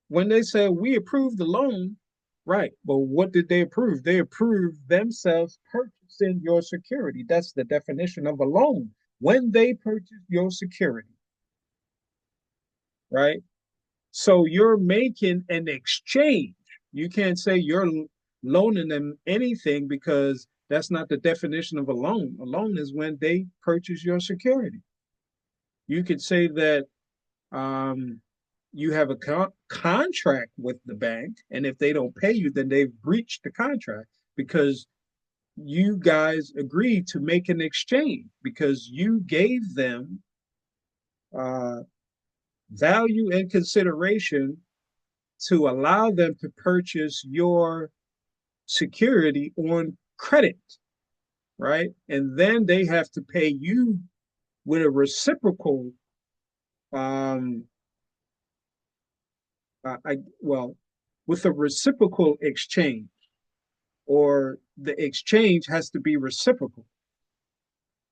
when they say we approve the loan, right, but what did they approve? They approved themselves purchasing your security. That's the definition of a loan. When they purchase your security, right? So you're making an exchange. You can't say you're loaning them anything because that's not the definition of a loan. A loan is when they purchase your security. You could say that um, you have a contract with the bank, and if they don't pay you, then they've breached the contract because you guys agreed to make an exchange because you gave them uh, value and consideration to allow them to purchase your security on credit, right? And then they have to pay you with a reciprocal, um, well, with a reciprocal exchange, or the exchange has to be reciprocal.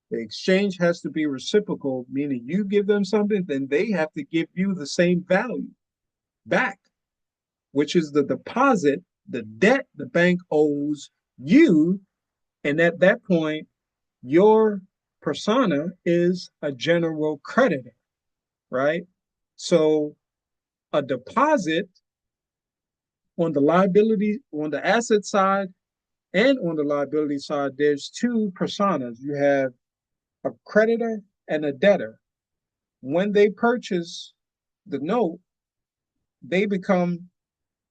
The exchange has to be reciprocal, meaning you give them something, then they have to give you the same value back, which is the deposit, the debt the bank owes you. And at that point, your persona is a general creditor, right? So a deposit on the liability, on the asset side and on the liability side, there's two personas. You have a creditor and a debtor. When they purchase the note, they become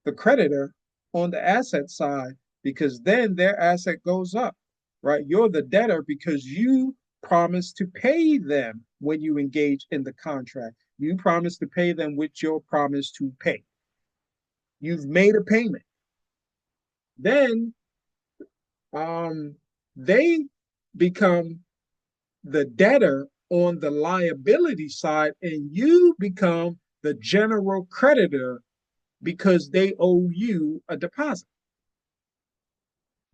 the creditor on the asset side because then their asset goes up, right? You're the debtor because you promise to pay them when you engage in the contract. You promise to pay them with your promise to pay. You've made a payment. Then they become the debtor on the liability side, and you become the general creditor because they owe you a deposit,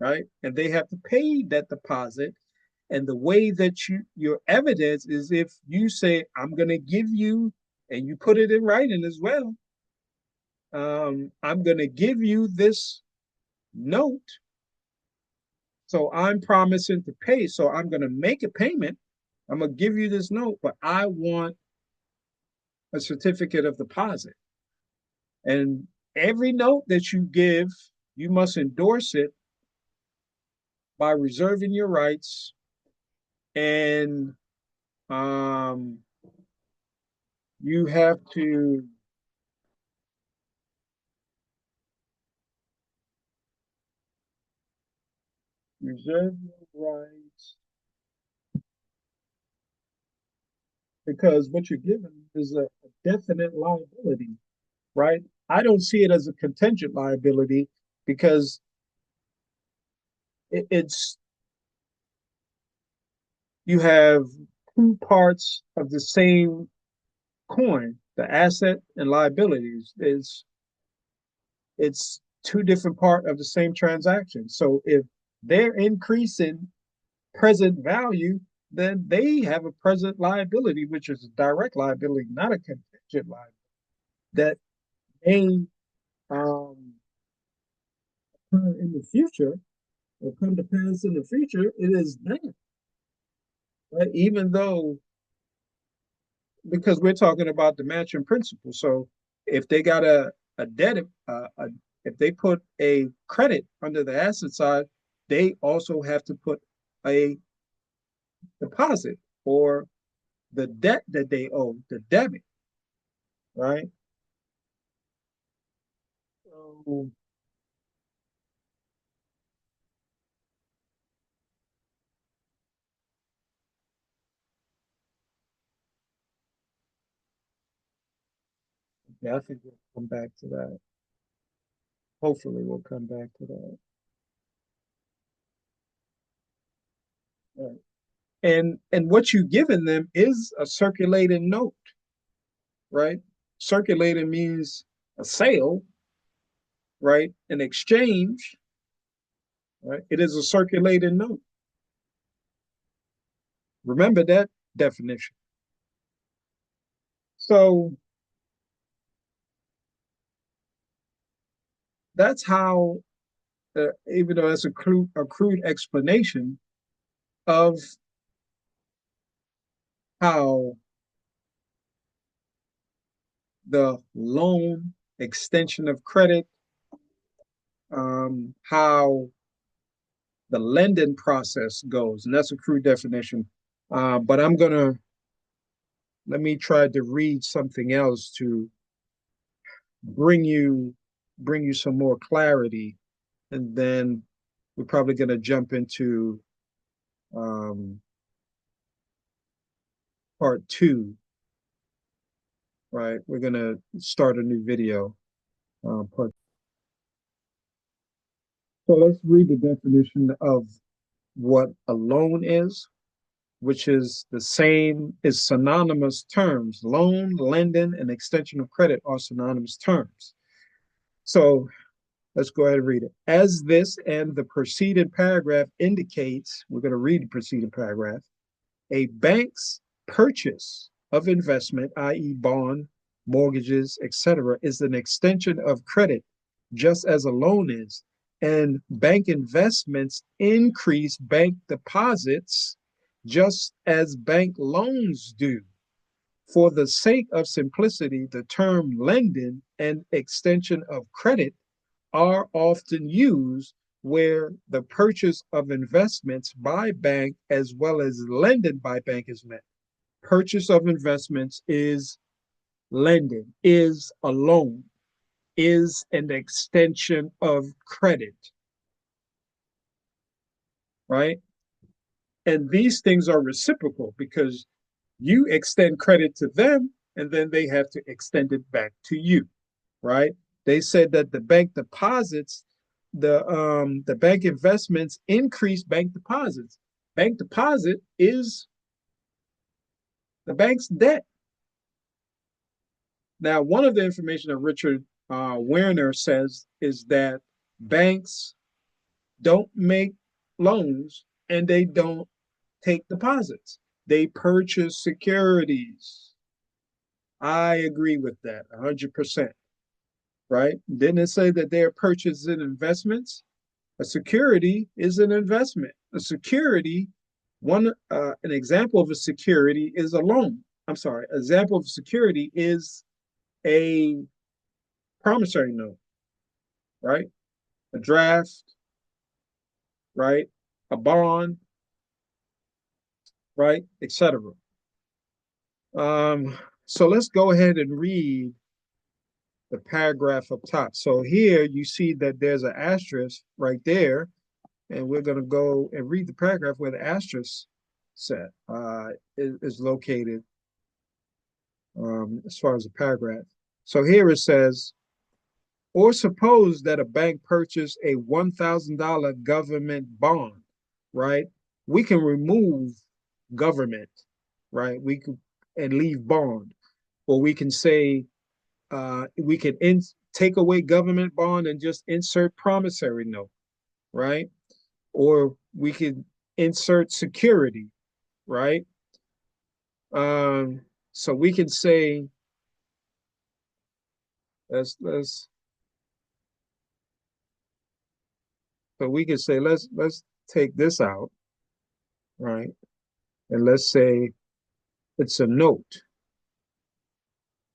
right? And they have to pay that deposit. And the way that your evidence is if you say, I'm going to give you, and you put it in writing as well, I'm going to give you this note. So I'm promising to pay. So I'm going to make a payment. I'm going to give you this note, but I want a certificate of deposit. And every note that you give, you must endorse it by reserving your rights and um, you have to reserve your rights because what you're given is a definite liability, right? I don't see it as a contingent liability because it's you have two parts of the same coin, the asset and liabilities. It's two different part of the same transaction. So if they're increasing present value, then they have a present liability, which is a direct liability, not a contingent liability that may um, occur in the future or come to pass in the future. It is that, right? Even though because we're talking about the matching principle. So if they got a debt, if they put a credit under the asset side, they also have to put a deposit or the debt that they owe, the debit, right? So yeah, I think we'll come back to that. Hopefully, we'll come back to that. Right. And what you've given them is a circulating note, right? Circulating means a sale, right? An exchange, right? It is a circulating note. Remember that definition. So that's how, even though that's a crude explanation of how the loan extension of credit, how the lending process goes, and that's a crude definition. But let me try to read something else to bring you bring you some more clarity, and then we're probably going to jump into um, part two. Right, we're going to start a new video. Part. So let's read the definition of what a loan is, which is the same, is synonymous terms. Loan, lending, and extension of credit are synonymous terms. So let's go ahead and read it. As this and the preceding paragraph indicates, we're going to read the preceding paragraph. A bank's purchase of investment, i.e., bond, mortgages, etc., is an extension of credit, just as a loan is. And bank investments increase bank deposits, just as bank loans do. For the sake of simplicity, the term lending and extension of credit are often used where the purchase of investments by bank as well as lending by bank is met. Purchase of investments is lending, is a loan, is an extension of credit, right? And these things are reciprocal because you extend credit to them and then they have to extend it back to you, right? They said that the bank deposits, the bank investments increase bank deposits. Bank deposit is the bank's debt. Now, one of the information that Richard Werner says is that banks don't make loans and they don't take deposits. They purchase securities. I agree with that 100%, right? Didn't it say that they're purchasing investments? A security is an investment. A security, an example of a security is a loan. I'm sorry, an example of security is a promissory note, right? A draft, right? A bond, right? Etc. So let's go ahead and read the paragraph up top. So here you see that there's an asterisk right there, and we're going to go and read the paragraph where the asterisk set is located as far as the paragraph. So here it says, or suppose that a bank purchased a $1,000 government bond, right? We can remove government, right? We could and leave bond, or we can say we can take away government bond and just insert promissory note, right? Or we could insert security, right? So we can say let's so we can say let's take this out, right? And let's say it's a note,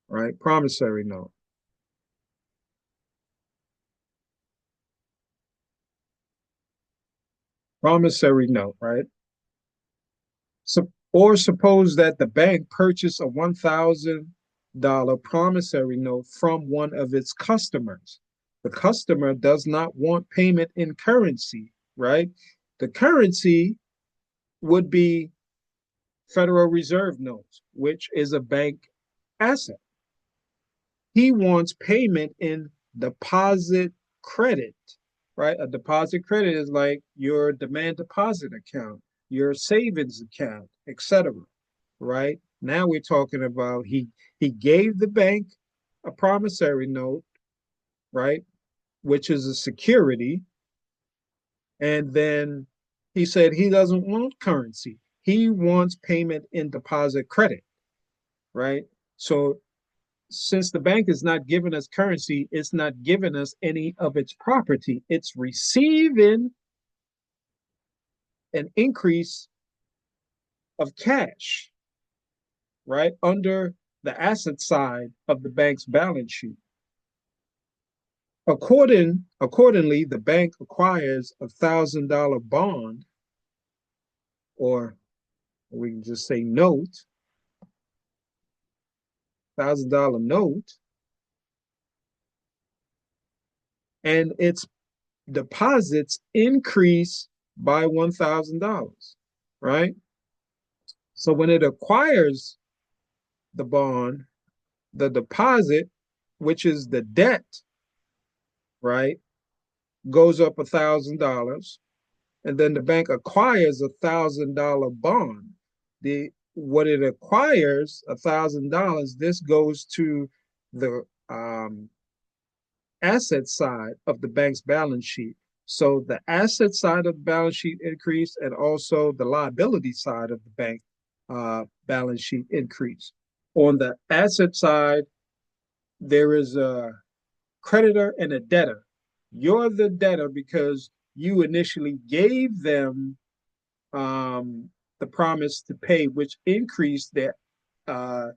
right? Promissory note. Promissory note, right? So, or suppose that the bank purchased a $1,000 promissory note from one of its customers. The customer does not want payment in currency, right? The currency would be Federal Reserve notes, which is a bank asset. He wants payment in deposit credit, right? A deposit credit is like your demand deposit account, your savings account, etc. Right? Now we're talking about he gave the bank a promissory note, right, which is a security, and then he said he doesn't want currency. He wants payment in deposit credit, right? So since the bank is not giving us currency, it's not giving us any of its property. It's receiving an increase of cash, right, under the asset side of the bank's balance sheet. Accordingly, the bank acquires $1,000 bond, or we can just say note, $1,000 note, and its deposits increase by $1,000, right? So when it acquires the bond, the deposit, which is the debt, right, goes up $1,000, and then the bank acquires $1,000 bond. The what it acquires $1,000, this goes to the asset side of the bank's balance sheet. So the asset side of the balance sheet increased, and also the liability side of the bank balance sheet increased. On the asset side, there is a creditor and a debtor. You're the debtor because you initially gave them the promise to pay, which increased uh,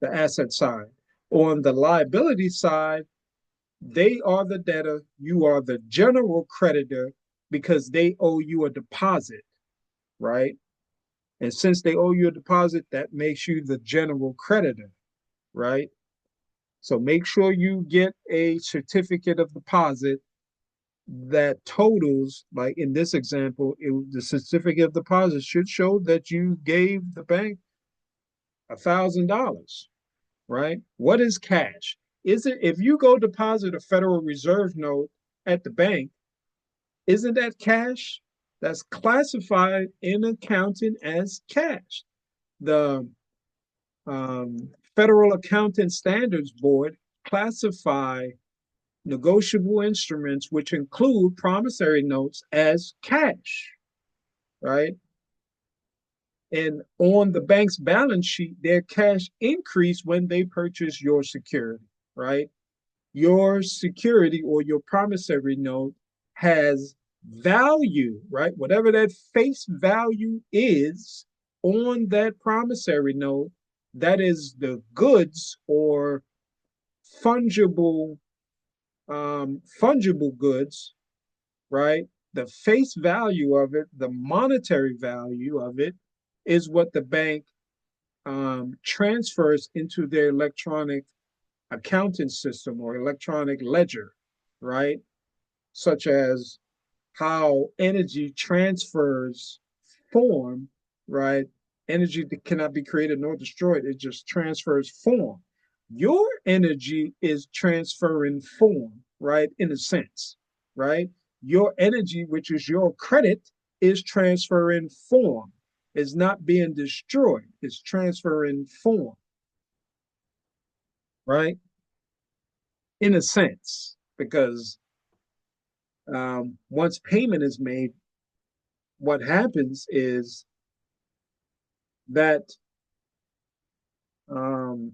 the asset side. On the liability side, they are the debtor, you are the general creditor because they owe you a deposit, right? And since they owe you a deposit, that makes you the general creditor, right? So make sure you get a certificate of deposit that totals, like in this example, the certificate of deposit should show that you gave the bank $1,000, right? What is cash? Is it if you go deposit a Federal Reserve note at the bank, isn't that cash? That's classified in accounting as cash. The Federal Accounting Standards Board classify negotiable instruments, which include promissory notes, as cash, right? And on the bank's balance sheet, their cash increase when they purchase your security, right? Your security or your promissory note has value, right? Whatever that face value is on that promissory note, that is the goods or fungible fungible goods, right? The face value of it, the monetary value of it, is what the bank transfers into their electronic accounting system or electronic ledger, right? Such as how energy transfers form, right? Energy that cannot be created nor destroyed, it just transfers form. Your energy is transferring form, right? In a sense, right? Your energy, which is your credit, is transferring form. It's not being destroyed, it's transferring form, right? In a sense, because once payment is made, what happens is that um,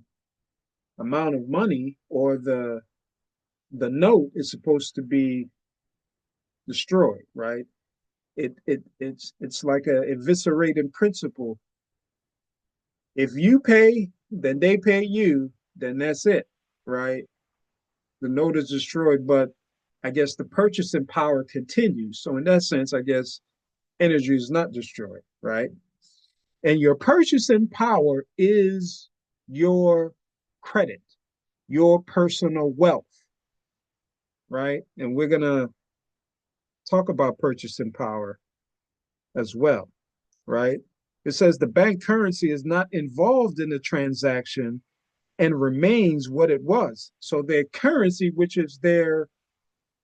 amount of money or the note is supposed to be destroyed, right? It's like a eviscerating principle. If you pay, then they pay you. then that's it, right? The note is destroyed, but I guess the purchasing power continues. So in that sense, I guess energy is not destroyed, right? And your purchasing power is your credit, your personal wealth, right? And we're going to talk about purchasing power as well, right? It says the bank currency is not involved in the transaction and remains what it was. So their currency, which is their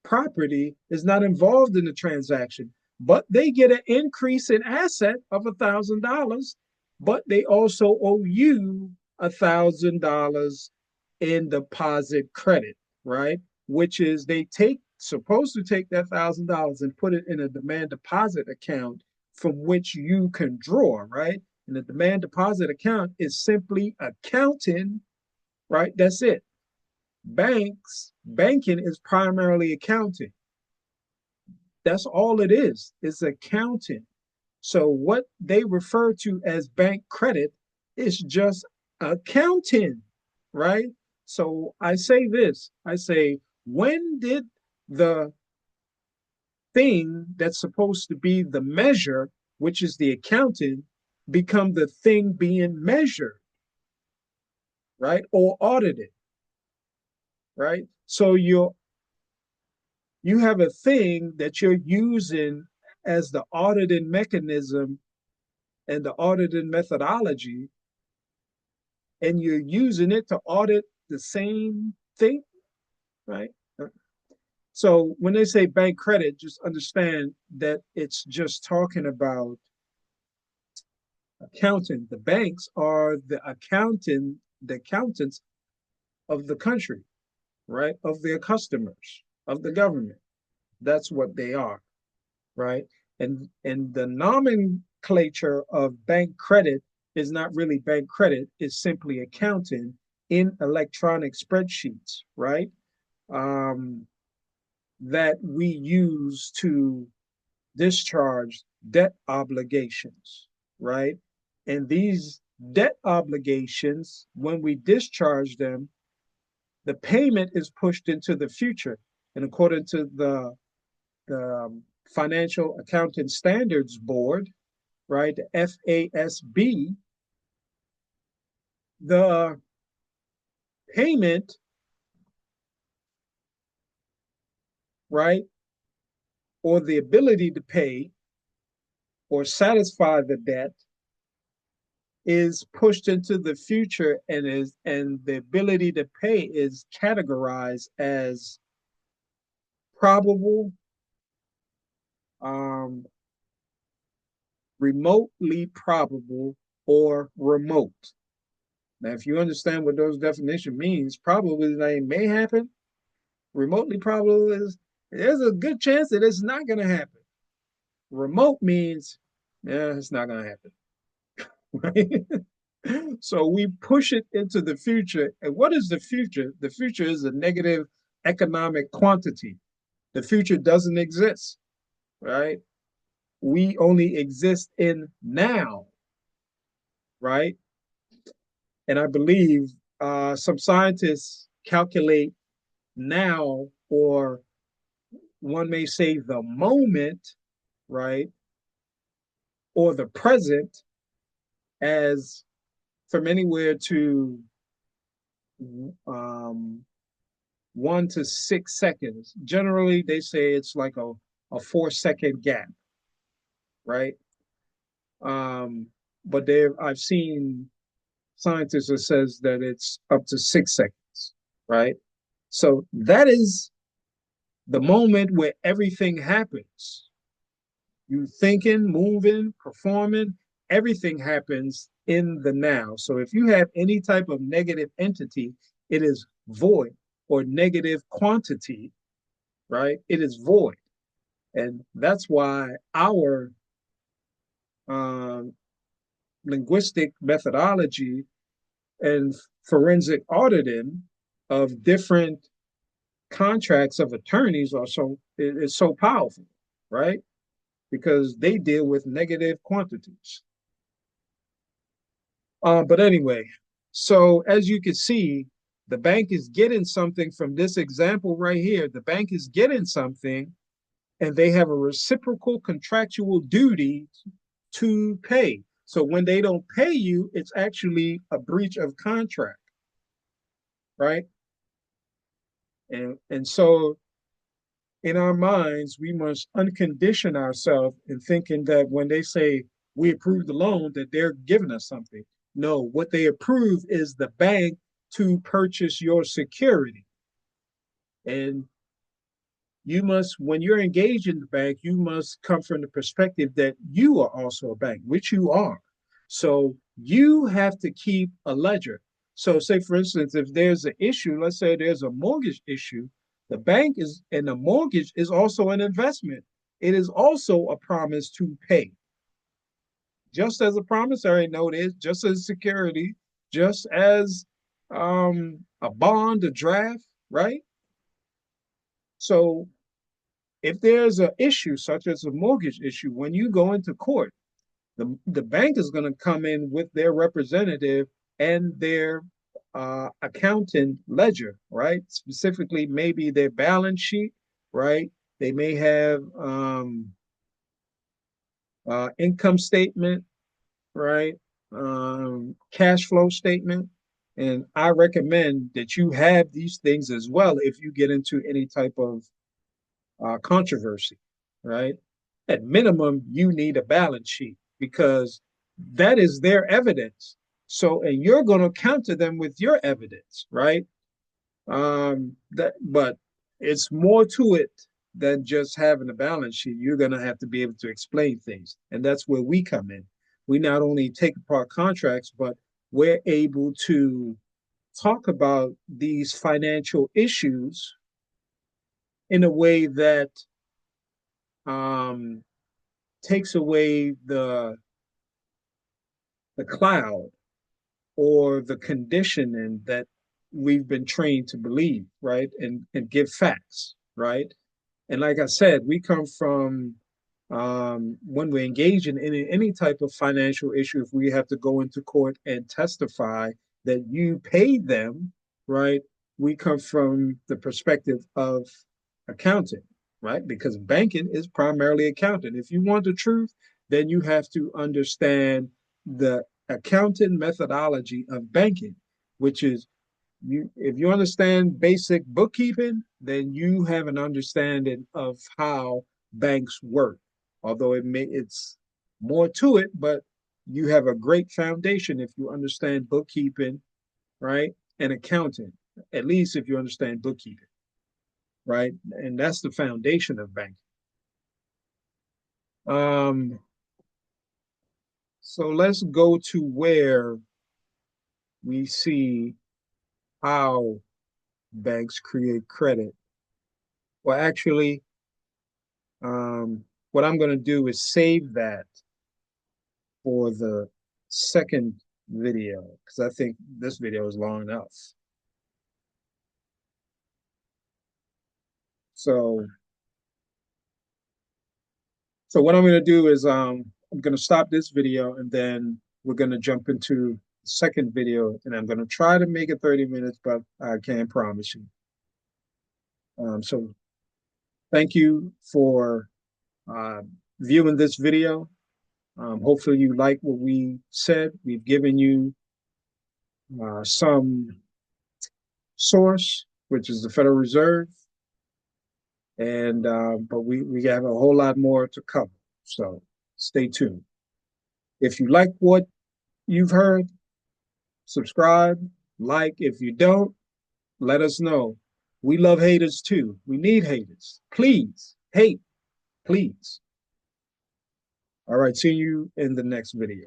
property, is not involved in the transaction, but they get an increase in asset of $1,000, but they also owe you $1,000 in deposit credit, right? Which is they take supposed to take that $1,000 and put it in a demand deposit account from which you can draw, right? And the demand deposit account is simply accounting, right? That's it. Banking is primarily accounting. That's all it is. It's accounting. So what they refer to as bank credit is just accounting, right? So I say this, I say, when did the thing that's supposed to be the measure, which is the accounting, become the thing being measured, right? Or audited, right? So you have a thing that you're using as the auditing mechanism and the auditing methodology, and you're using it to audit the same thing, right? So when they say bank credit, just understand that it's just talking about accounting. The banks are the accountants of the country, right? Of their customers, of the government. That's what they are, right? And the nomenclature of bank credit is not really bank credit, it's simply accounting in electronic spreadsheets, right? Um, that we use to discharge debt obligations, right? And these debt obligations, when we discharge them, the payment is pushed into the future. And according to the Financial Accounting Standards Board, right, the FASB, the payment, right, or the ability to pay or satisfy the debt is pushed into the future, and the ability to pay is categorized as probable, um, remotely probable, or remote. Now, if you understand what those definition means, probably they may happen. Remotely probable is there's a good chance that it's not going to happen. Remote means, yeah, it's not going to happen. Right? So we push it into the future. And what is the future? The future is a negative economic quantity. The future doesn't exist, right? We only exist in now, right? And I believe some scientists calculate now, or one may say the moment, right? Or the present as from anywhere to um, 1 to 6 seconds. Generally, they say it's like a 4 second gap, right? Um, but I've seen scientists that says that it's up to 6 seconds, right? So that is the moment where everything happens. You thinking, moving, performing, everything happens in the now. So if you have any type of negative entity, it is void, or negative quantity, right? It is void. And that's why our um, linguistic methodology and forensic auditing of different contracts of attorneys are is so powerful, right? Because they deal with negative quantities. But anyway, so as you can see, the bank is getting something from this example right here. The bank is getting something and they have a reciprocal contractual duty to pay. So when they don't pay you, it's actually a breach of contract, right? And so in our minds, we must uncondition ourselves in thinking that when they say we approve the loan, that they're giving us something. No, what they approve is the bank to purchase your security. And you must, when you're engaged in the bank, you must come from the perspective that you are also a bank, which you are. So you have to keep a ledger. So, say for instance, if there's an issue, let's say there's a mortgage issue, the bank is, and the mortgage is also an investment. It is also a promise to pay, just as a promissory note is, just as security, just as a bond, a draft, right? So if there's an issue such as a mortgage issue, when you go into court, the bank is going to come in with their representative and their accountant ledger, right? Specifically, maybe their balance sheet, right? They may have income statement, right? Cash flow statement. And I recommend that you have these things as well if you get into any type of controversy, right? At minimum, you need a balance sheet because that is their evidence. So, and you're going to counter them with your evidence, right? But it's more to it than just having a balance sheet. You're going to have to be able to explain things, and that's where we come in. We not only take apart contracts, but we're able to talk about these financial issues in a way that um, takes away the cloud or the conditioning that we've been trained to believe, right? And give facts, right? And like I said, we come from when we engage in any type of financial issue, if we have to go into court and testify that you paid them, right? We come from the perspective of accounting, right? Because banking is primarily accounting. If you want the truth, then you have to understand the accounting methodology of banking, which is you if you understand basic bookkeeping, then you have an understanding of how banks work. Although it's more to it, but you have a great foundation if you understand bookkeeping, right? And accounting, at least if you understand bookkeeping, right? And that's the foundation of banking. Um, so let's go to where we see how banks create credit. Well, actually, what I'm going to do is save that for the second video because I think this video is long enough. So, so what I'm going to do is I'm going to stop this video and then we're going to jump into the second video and I'm going to try to make it 30 minutes, but I can't promise you. So thank you for viewing this video. Hopefully you like what we said. We've given you some source, which is the Federal Reserve, and but we have a whole lot more to cover. So stay tuned. If you like what you've heard, subscribe, like. If you don't, let us know. We love haters too. We need haters. Please hate, please. All right. See you in the next video.